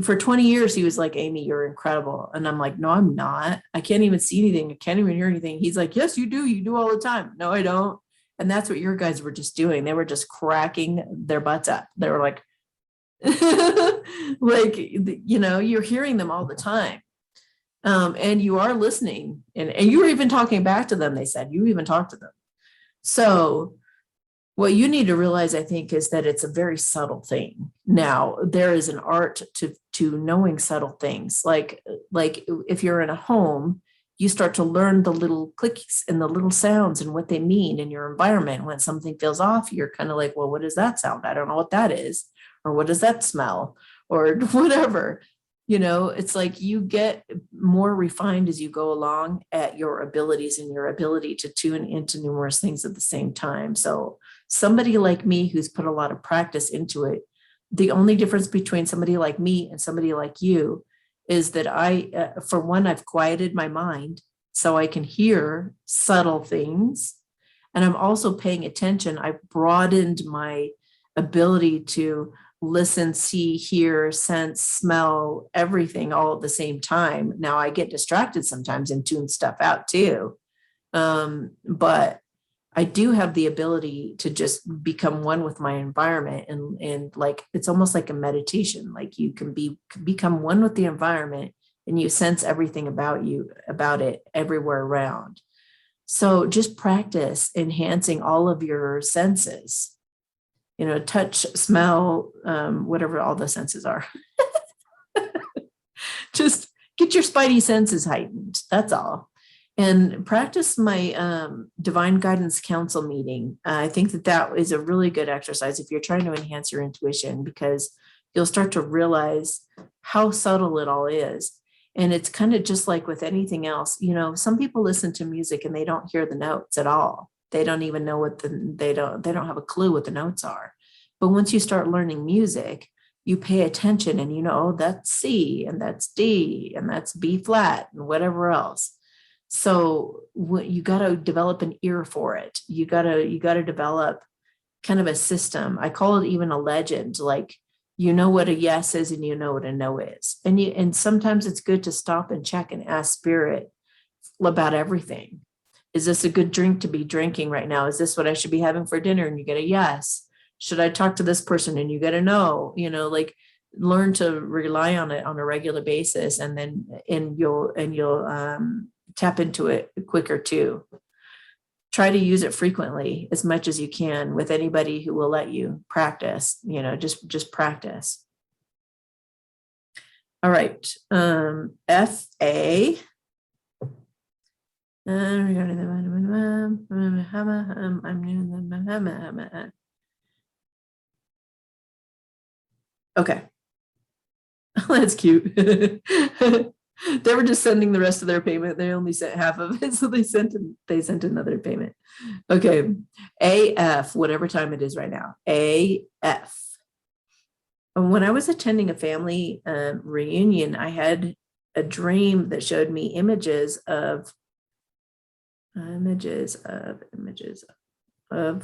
For 20 years, he was like, Amy, you're incredible. And I'm like, no, I'm not. I can't even see anything. I can't even hear anything. He's like, yes, you do. You do all the time. No, I don't. And that's what your guys were just doing. They were just cracking their butts up. They were like, you're hearing them all the time. And you are listening, and you were even talking back to them. They said you even talked to them. So what you need to realize, I think, is that it's a very subtle thing. Now, there is an art to knowing subtle things. Like if you're in a home, you start to learn the little clicks and the little sounds and what they mean in your environment. When something feels off, you're kind of like, well, what does that sound? I don't know what that is. Or what does that smell? Or whatever. It's like you get more refined as you go along at your abilities and your ability to tune into numerous things at the same time. So somebody like me who's put a lot of practice into it, the only difference between somebody like me and somebody like you is that for one, I've quieted my mind so I can hear subtle things. And I'm also paying attention. I've broadened my ability to listen, see, hear, sense, smell, everything all at the same time. Now I get distracted sometimes and tune stuff out too. But I do have the ability to just become one with my environment, and like, it's almost like a meditation. Like you can become one with the environment, and you sense everything about it everywhere around. So just practice enhancing all of your senses, touch, smell, whatever all the senses are. Just get your spidey senses heightened. That's all. And practice my divine guidance council meeting. I think that is a really good exercise if you're trying to enhance your intuition, because you'll start to realize how subtle it all is. And it's kind of just like with anything else. Some people listen to music and they don't hear the notes at all. They don't even know they don't have a clue what the notes are. But once you start learning music, you pay attention and that's C and that's D and that's B flat and whatever else. So you got to develop an ear for it. You got to develop kind of a system. I call it even a legend. Like, what a yes is and what a no is. And sometimes it's good to stop and check and ask spirit about everything. Is this a good drink to be drinking right now? Is this what I should be having for dinner? And you get a yes. Should I talk to this person? And you get a no. Like, learn to rely on it on a regular basis, and then you'll tap into it quicker too. Try to use it frequently as much as you can with anybody who will let you practice. Just practice. All right. FA. Okay. That's cute. They were just sending the rest of their payment. They only sent half of it, so they sent another payment. Okay, AF, whatever time it is right now. AF. And when I was attending a family reunion, I had a dream that showed me images of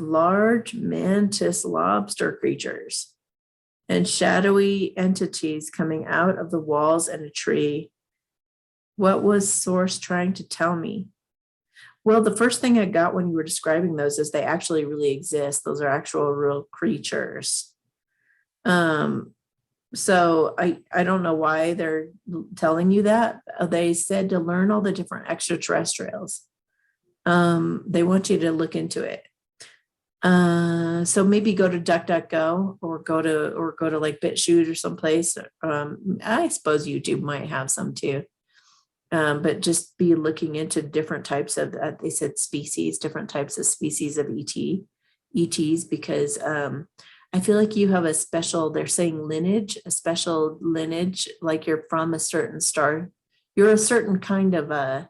large mantis lobster creatures and shadowy entities coming out of the walls and a tree. What was Source trying to tell me? Well, the first thing I got when you were describing those is they actually really exist. Those are actual real creatures. So I don't know why they're telling you that. They said to learn all the different extraterrestrials. They want you to look into it. So maybe go to DuckDuckGo or go to like BitChute or someplace. I suppose YouTube might have some too. But just be looking into different types of, they said species, different types of species of ETs, because I feel like you have a special, they're saying lineage, a special lineage, like you're from a certain star. You're a certain kind of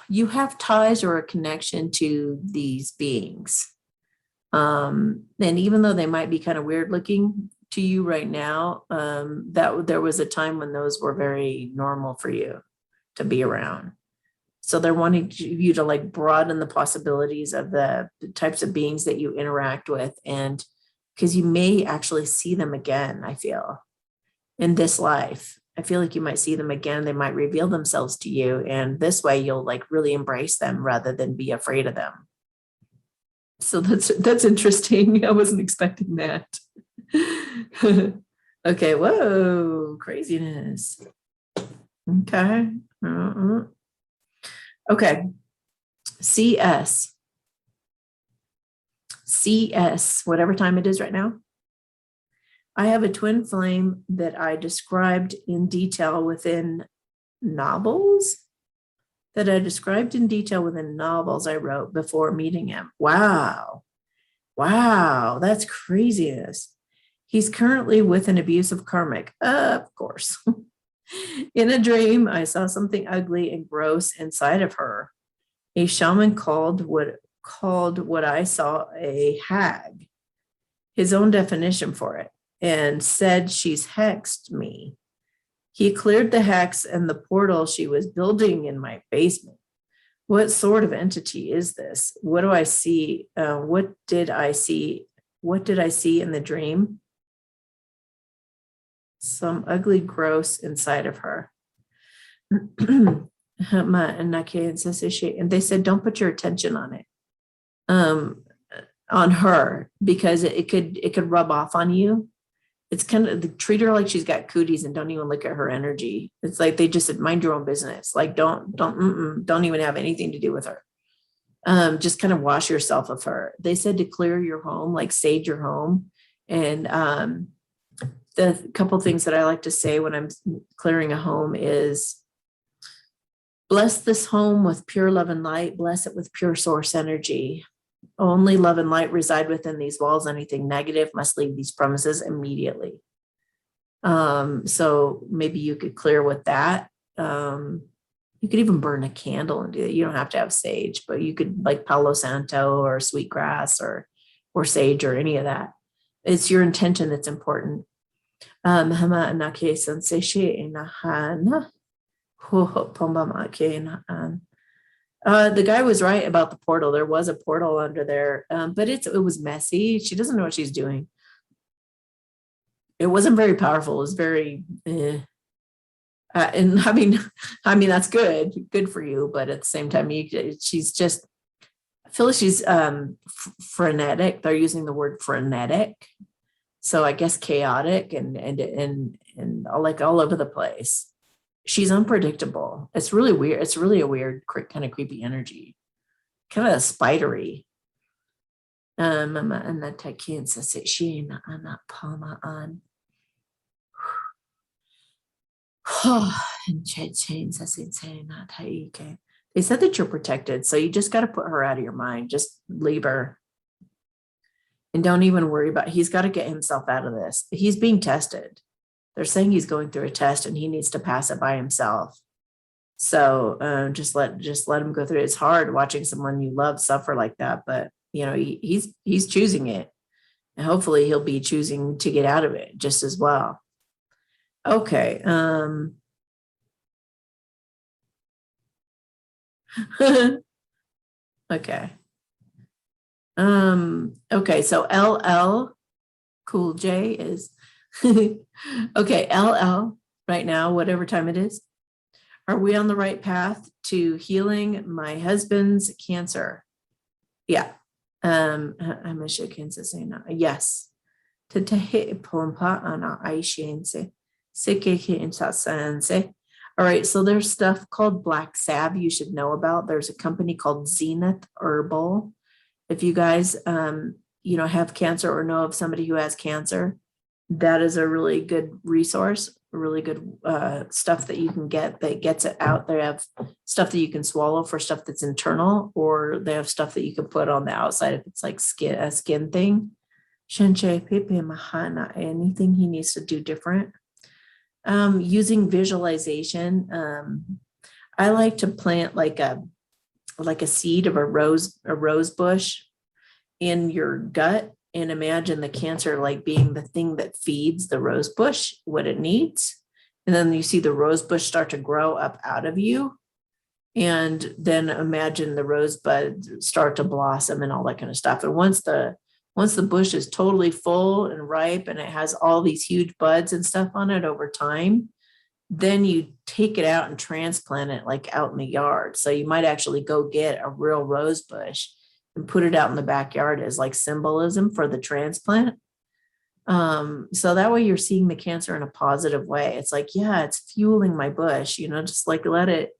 you have ties or a connection to these beings. And even though they might be kind of weird looking to you right now, that there was a time when those were very normal for you to be around. So they're wanting you to like broaden the possibilities of the types of beings that you interact with. And because you may actually see them again, I feel, in this life. I feel like you might see them again. They might reveal themselves to you. And this way you'll like really embrace them rather than be afraid of them. So that's interesting. I wasn't expecting that. Okay. Whoa, craziness. Okay. Okay. CS, whatever time it is right now. I have a twin flame that I described in detail within novels I wrote before meeting him. Wow, that's craziness. He's currently with an abusive karmic, of course. In a dream, I saw something ugly and gross inside of her. A shaman called what I saw a hag, his own definition for it, and said she's hexed me. He cleared the hex and the portal she was building in my basement. What sort of entity is this? What do I see? What did I see? What did I see in the dream? Some ugly, gross inside of her. And they said, don't put your attention on it, on her, because it could rub off on you. It's kind of, treat her like she's got cooties and don't even look at her energy. It's like they just said, mind your own business. Like don't even have anything to do with her. Just kind of wash yourself of her. They said to clear your home, like sage your home. And the couple things that I like to say when I'm clearing a home is, bless this home with pure love and light. Bless it with pure source energy. Only love and light reside within these walls. Anything negative must leave these premises immediately. So maybe you could clear with that. You could even burn a candle and do that. You don't have to have sage, but you could like Palo Santo or sweetgrass or sage or any of that. It's your intention that's important. The guy was right about the portal. There was a portal under there, but it was messy. She doesn't know what she's doing. It wasn't very powerful. It was very, and I mean, that's good for you. But at the same time, she's just, I feel like she's frenetic. They're using the word frenetic, so I guess chaotic and like all over the place. She's unpredictable. It's really weird. It's really a weird, kind of creepy energy, kind of spidery. And that says she not palma on. They said that you're protected, so you just got to put her out of your mind. Just leave her, and don't even worry about. He's got to get himself out of this. He's being tested. They're saying he's going through a test and he needs to pass it by himself. So just let him go through it. It's hard watching someone you love suffer like that, but he's choosing it, and hopefully he'll be choosing to get out of it just as well. Okay. Okay. Okay, so LL Cool J is okay, LL right now, whatever time it is. Are we on the right path to healing my husband's cancer? Yeah. I'm a cancer saying yes. All right, so there's stuff called black salve you should know about. There's a company called Zenith Herbal. If you guys have cancer or know of somebody who has cancer, that is a really good resource, really good stuff that you can get that gets it out. They have stuff that you can swallow for stuff that's internal, or they have stuff that you can put on the outside if it's like a skin thing. Anything he needs to do different. Using visualization. I like to plant like a seed of a rose bush in your gut, and imagine the cancer like being the thing that feeds the rose bush what it needs. And then you see the rose bush start to grow up out of you. And then imagine the rosebud start to blossom and all that kind of stuff. And once the bush is totally full and ripe and it has all these huge buds and stuff on it over time, then you take it out and transplant it like out in the yard. So you might actually go get a real rose bush and put it out in the backyard as like symbolism for the transplant. So that way you're seeing the cancer in a positive way. It's like, yeah, it's fueling my bush, just like let it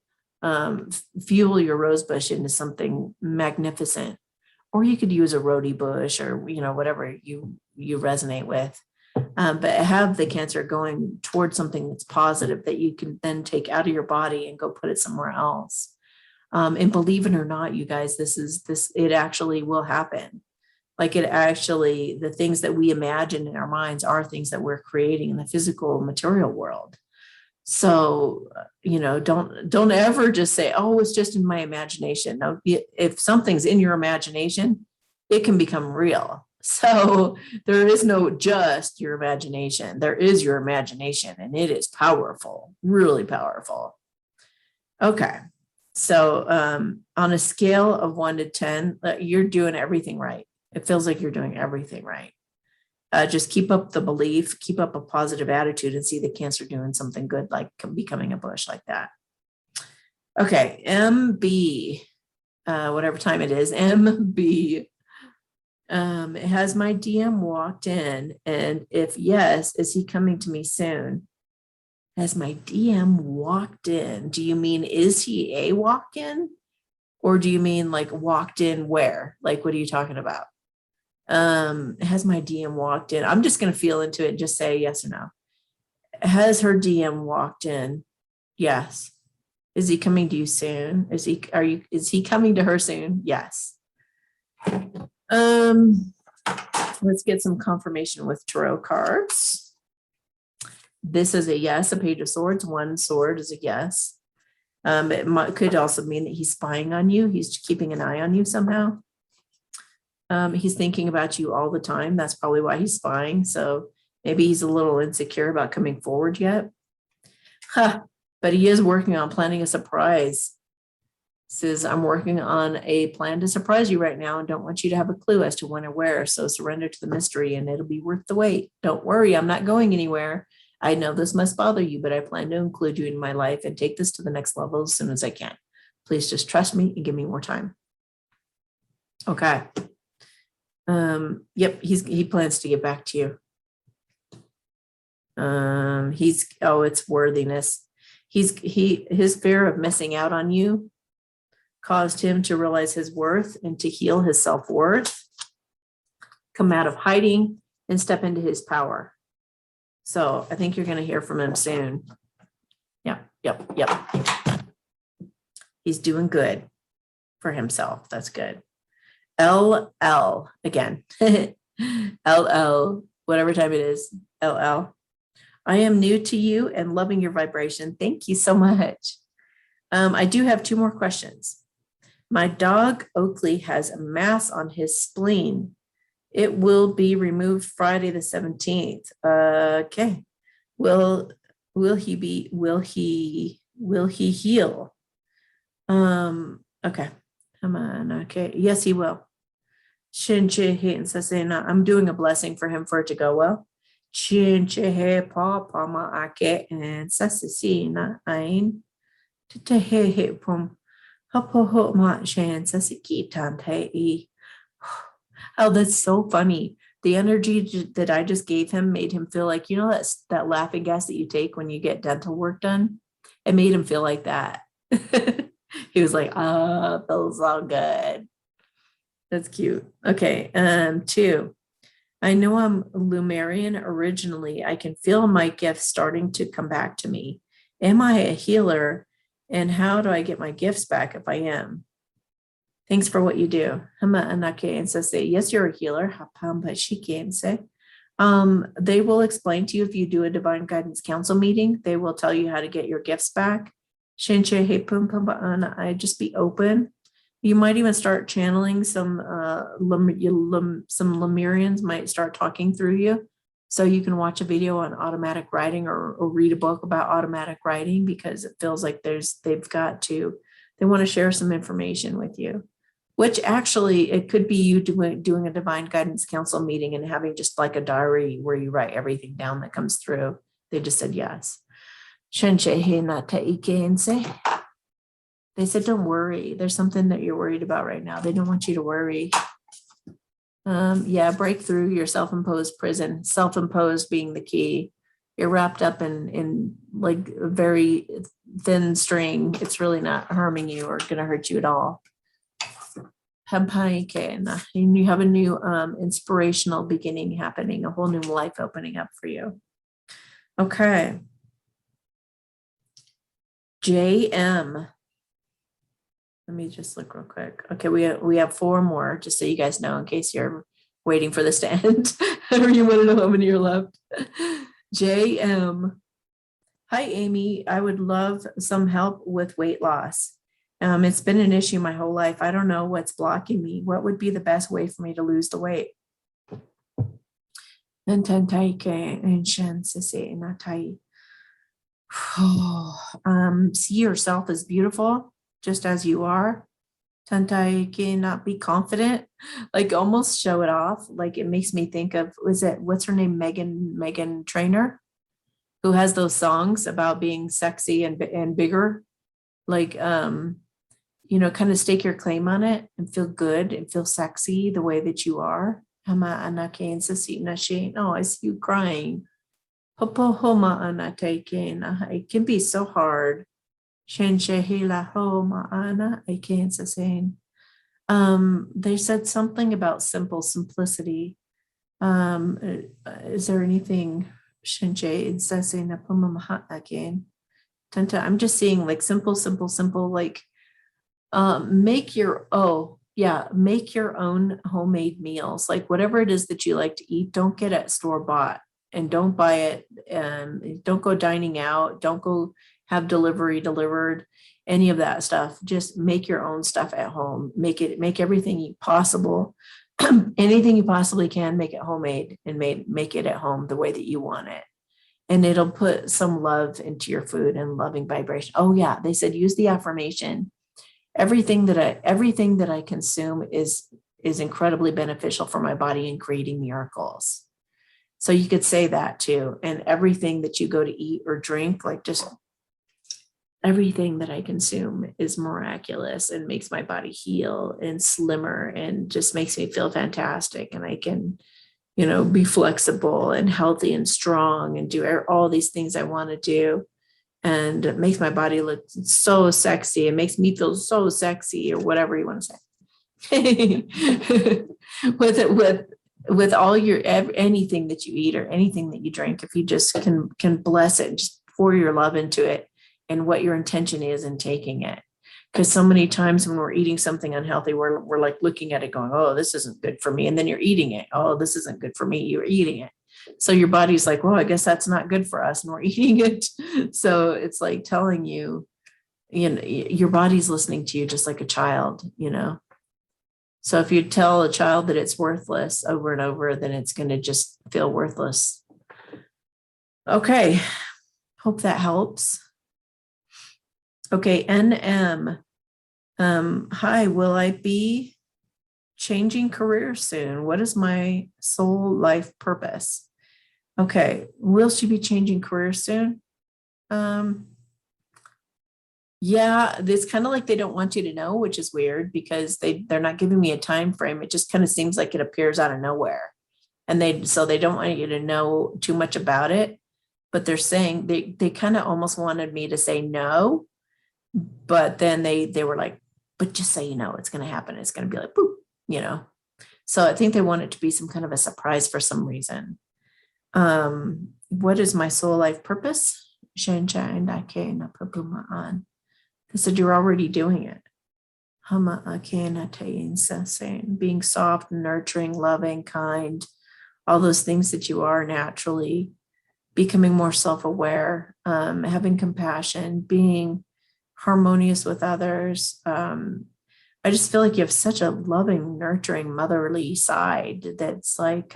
fuel your rose bush into something magnificent. Or you could use a rhodey bush or, whatever you resonate with. But have the cancer going towards something that's positive that you can then take out of your body and go put it somewhere else. And believe it or not, you guys, it actually will happen. Like the things that we imagine in our minds are things that we're creating in the physical material world. So, don't ever just say, oh, it's just in my imagination. No, if something's in your imagination, it can become real. So there is no just your imagination. There is your imagination, and it is powerful, really powerful. Okay. So on a scale of 1 to 10, you're doing everything right. It feels like you're doing everything right. Just keep up the belief, keep up a positive attitude, and see the cancer doing something good, like becoming a bush like that. Okay, MB, whatever time it is, MB. Has my DM walked in? And if yes, is he coming to me soon? Has my DM walked in? Do you mean, is he a walk-in? Or do you mean like walked in where? Like, what are you talking about? Has my DM walked in? I'm just going to feel into it and just say yes or no. Has her DM walked in? Yes. Is he coming to you soon? Is he coming to her soon? Yes. Let's get some confirmation with tarot cards. This is a yes. A page of swords. 1 sword is a yes. It could also mean that he's spying on you. He's keeping an eye on you somehow. He's thinking about you all the time. That's probably why he's spying. So maybe he's a little insecure about coming forward yet. But he is working on planning a surprise. Says, I'm working on a plan to surprise you right now and don't want you to have a clue as to when or where. So surrender to the mystery and it'll be worth the wait. Don't worry, I'm not going anywhere. I know this must bother you, but I plan to include you in my life and take this to the next level as soon as I can. Please just trust me and give me more time. Okay. Yep, he plans to get back to you. It's worthiness. His fear of missing out on you caused him to realize his worth and to heal his self-worth, come out of hiding and step into his power. So I think you're going to hear from him soon. Yep. He's doing good for himself. That's good. LL again. LL, whatever time it is. LL. I am new to you and loving your vibration. Thank you so much. I do have 2 more questions. My dog Oakley has a mass on his spleen. It will be removed Friday the 17th. Okay. Will he heal? Okay. Come on. Okay. Yes, he will. I'm doing a blessing for him for it to go well. And sasasina ain. Oh, that's so funny. The energy that I just gave him made him feel like, that laughing gas that you take when you get dental work done. It made him feel like that. He was like, feels so good. That's cute. Okay. 2. I know I'm Lumerian originally. I can feel my gifts starting to come back to me. Am I a healer? And how do I get my gifts back if I am? Thanks for what you do. Yes, you're a healer. They will explain to you if you do a Divine Guidance Council meeting. They will tell you how to get your gifts back. I just be open. You might even start channeling some Lemurians might start talking through you. So you can watch a video on automatic writing or read a book about automatic writing, because it feels like they want to share some information with you, which actually it could be you doing a Divine Guidance Council meeting and having just like a diary where you write everything down that comes through. They just said yes. They said, don't worry. There's something that you're worried about right now. They don't want you to worry. Break through your self-imposed prison, self-imposed being the key. You're wrapped up in like a very thin string. It's really not harming you or going to hurt you at all. And you have a new inspirational beginning happening, a whole new life opening up for you. Okay. JM. Let me just look real quick. Okay, we have 4 more, just so you guys know, in case you're waiting for this to end, or you want to know how many are left. JM. Hi, Amy. I would love some help with weight loss. It's been an issue my whole life. I don't know what's blocking me. What would be the best way for me to lose the weight? See yourself as beautiful, just as you are. Not be confident, like almost show it off. Like it makes me think of, what's her name? Megan Trainor, who has those songs about being sexy and bigger. Like, kind of stake your claim on it and feel good and feel sexy the way that you are. Oh, I see you crying. It can be so hard. They said something about simple simplicity. Is there anything? I'm just seeing like simple, like make your own homemade meals, like whatever it is that you like to eat. Don't get it store-bought, and don't buy it, don't go dining out, don't go have delivery delivered, any of that stuff. Just make your own stuff at home. Make everything possible. Anything you possibly can, make it homemade and make it at home the way that you want it. And it'll put some love into your food and loving vibration. Oh yeah, they said use the affirmation. Everything that I consume is incredibly beneficial for my body and creating miracles. So you could say that too. And everything that you go to eat or drink, like just everything that I consume is miraculous and makes my body heal and slimmer and just makes me feel fantastic. And I can, be flexible and healthy and strong and do all these things I want to do. And it makes my body look so sexy. It makes me feel so sexy, or whatever you want to say. with all anything that you eat or anything that you drink, if you just can bless it, just pour your love into it and what your intention is in taking it. Because so many times when we're eating something unhealthy, we're like looking at it going, oh, this isn't good for me. And then you're eating it. Oh, this isn't good for me. You're eating it. So your body's like, well, I guess that's not good for us, and we're eating it. So it's like telling you, your body's listening to you just like a child, So if you tell a child that it's worthless over and over, then it's going to just feel worthless. Okay. Hope that helps. Okay. NM. Hi, will I be changing careers soon? What is my soul life purpose? Okay. Will she be changing careers soon? Yeah, it's kind of like they don't want you to know, which is weird because they're not giving me a time frame. It just kind of seems like it appears out of nowhere. And they don't want you to know too much about it, but they're saying they kind of almost wanted me to say no, but then they were like, but just say, it's going to happen. It's going to be like, boop. So I think they want it to be some kind of a surprise for some reason. What is my soul life purpose? They said you're already doing it. Being soft, nurturing, loving, kind, all those things that you are naturally, becoming more self-aware, having compassion, being harmonious with others. I just feel like you have such a loving, nurturing, motherly side that's like,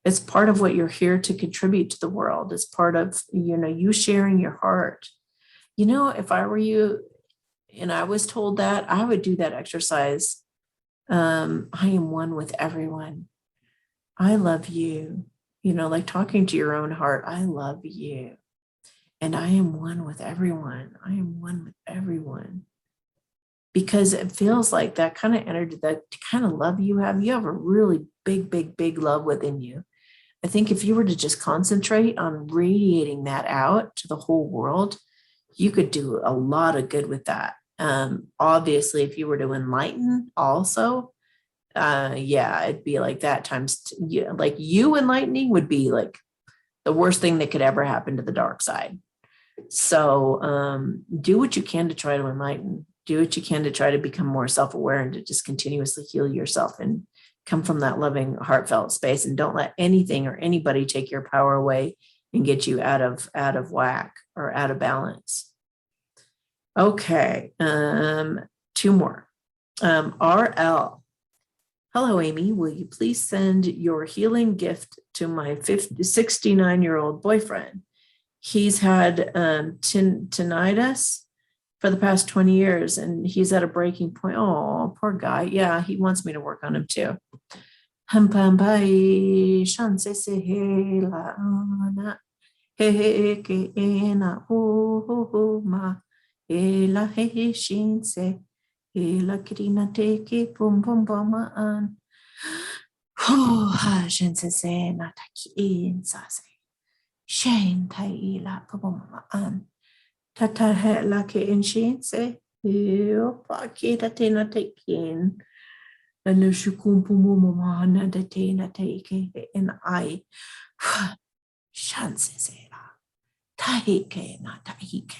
it's part of what you're here to contribute to the world. It's part of, you sharing your heart. If I were you and I was told that, I would do that exercise. I am one with everyone. I love you. Like talking to your own heart. I love you. And I am one with everyone. I am one with everyone. Because it feels like that kind of energy, that kind of love you have a really big, big, big love within you. I think if you were to just concentrate on radiating that out to the whole world, you could do a lot of good with that. Obviously, if you were to enlighten also, it'd be like that times, like you enlightening would be like the worst thing that could ever happen to the dark side. So do what you can to try to enlighten, do what you can to try to become more self-aware and to just continuously heal yourself and come from that loving, heartfelt space, and don't let anything or anybody take your power away and get you out of whack or out of balance. Okay, 2 more. RL. Hello, Amy. Will you please send your healing gift to my 69-year-old boyfriend? He's had tinnitus for the past 20 years, and he's at a breaking point. Oh, poor guy. Yeah, he wants me to work on him too. Shane Taila Pabon Tata Lake in Shane say, Pakita Tina taking and the Shukumpumumana the Tina take and I Shansela Taike not Taike.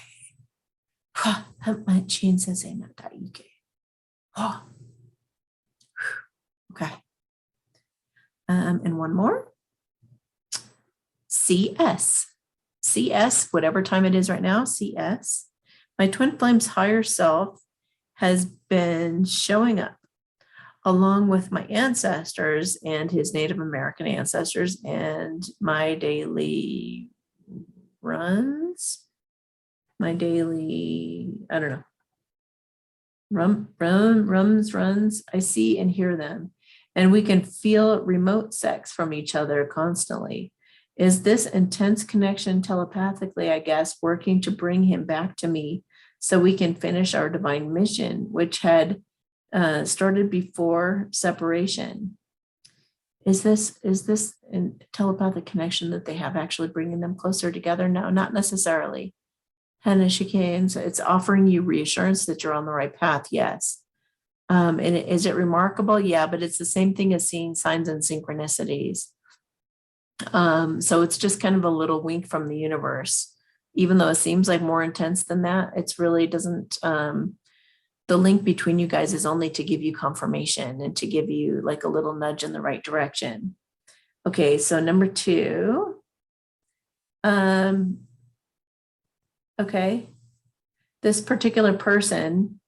My chin says not Taike. Okay. And one more. CS, whatever time it is right now, CS. My twin flame's higher self has been showing up along with my ancestors and his Native American ancestors and my daily runs, I don't know, runs, I see and hear them. And we can feel remote sex from each other constantly. Is this intense connection telepathically, I guess, working to bring him back to me so we can finish our divine mission, which had started before separation? Is this a telepathic connection that they have actually bringing them closer together? No, not necessarily. So it's offering you reassurance that you're on the right path. Yes. And is it remarkable? Yeah, but it's the same thing as seeing signs and synchronicities. So it's just kind of a little wink from the universe, even though it seems like more intense than that. It's really doesn't, the link between you guys is only to give you confirmation and to give you like a little nudge in the right direction. Okay, so number 2. Okay. This particular person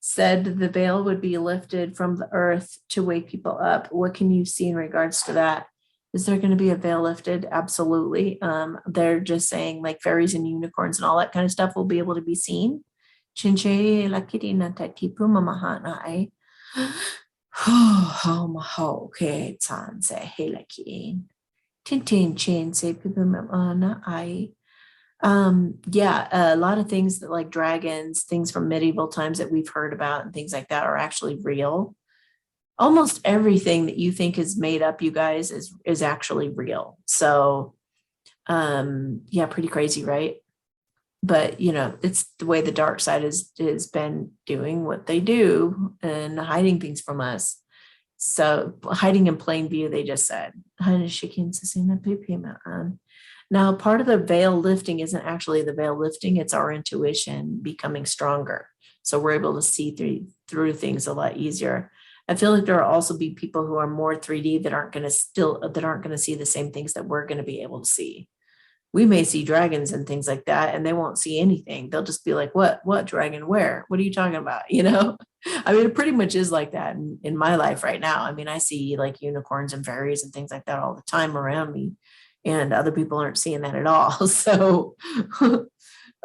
said the veil would be lifted from the earth to wake people up. What can you see in regards to that? Is there going to be a veil lifted? Absolutely. They're just saying like fairies and unicorns and all that kind of stuff will be able to be seen. Chinche lakiti na tatipu mamahana ai. Oh, maho ke tsan se helaki. Tintin chin se pipu mamana ai. Yeah, a lot of things that like dragons, things from medieval times that we've heard about and things like that are actually real. Almost everything that you think is made up, you guys, is actually real. So yeah, pretty crazy, right? But you know, it's the way the dark side has been doing what they do and hiding things from us. So hiding in plain view, they just said. Now, part of the veil lifting isn't actually the veil lifting, it's our intuition becoming stronger. So we're able to see through things a lot easier. I feel like there will also be people who are more 3D that aren't going to see the same things that we're going to be able to see. We may see dragons and things like that, and they won't see anything. They'll just be like, what dragon, where? What are you talking about? You know, I mean, it pretty much is like that in my life right now. I mean, I see like unicorns and fairies and things like that all the time around me, and other people aren't seeing that at all. So,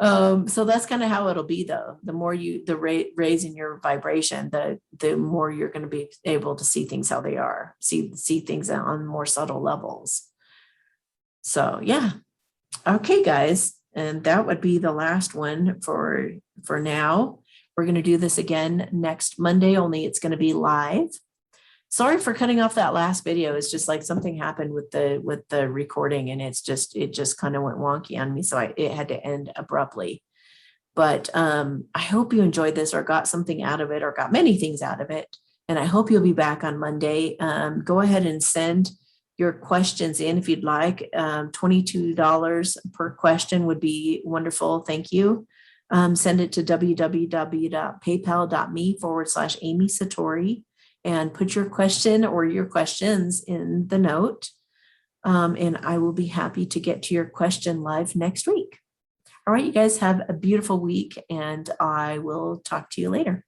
so that's kind of how it'll be though. The more raising your vibration, the more you're going to be able to see things how they are, see things on more subtle levels. So yeah. Okay, guys, and that would be the last one for now. We're going to do this again next Monday, only it's going to be live. Sorry for cutting off that last video. It's just like something happened with the recording, and it just kind of went wonky on me, so it had to end abruptly. But I hope you enjoyed this or got something out of it or got many things out of it. And I hope you'll be back on Monday. Go ahead and send your questions in if you'd like. $22 per question would be wonderful. Thank you. Send it to www.paypal.me/Amy Satori and put your question or your questions in the note. And I will be happy to get to your question live next week. All right, you guys have a beautiful week, and I will talk to you later.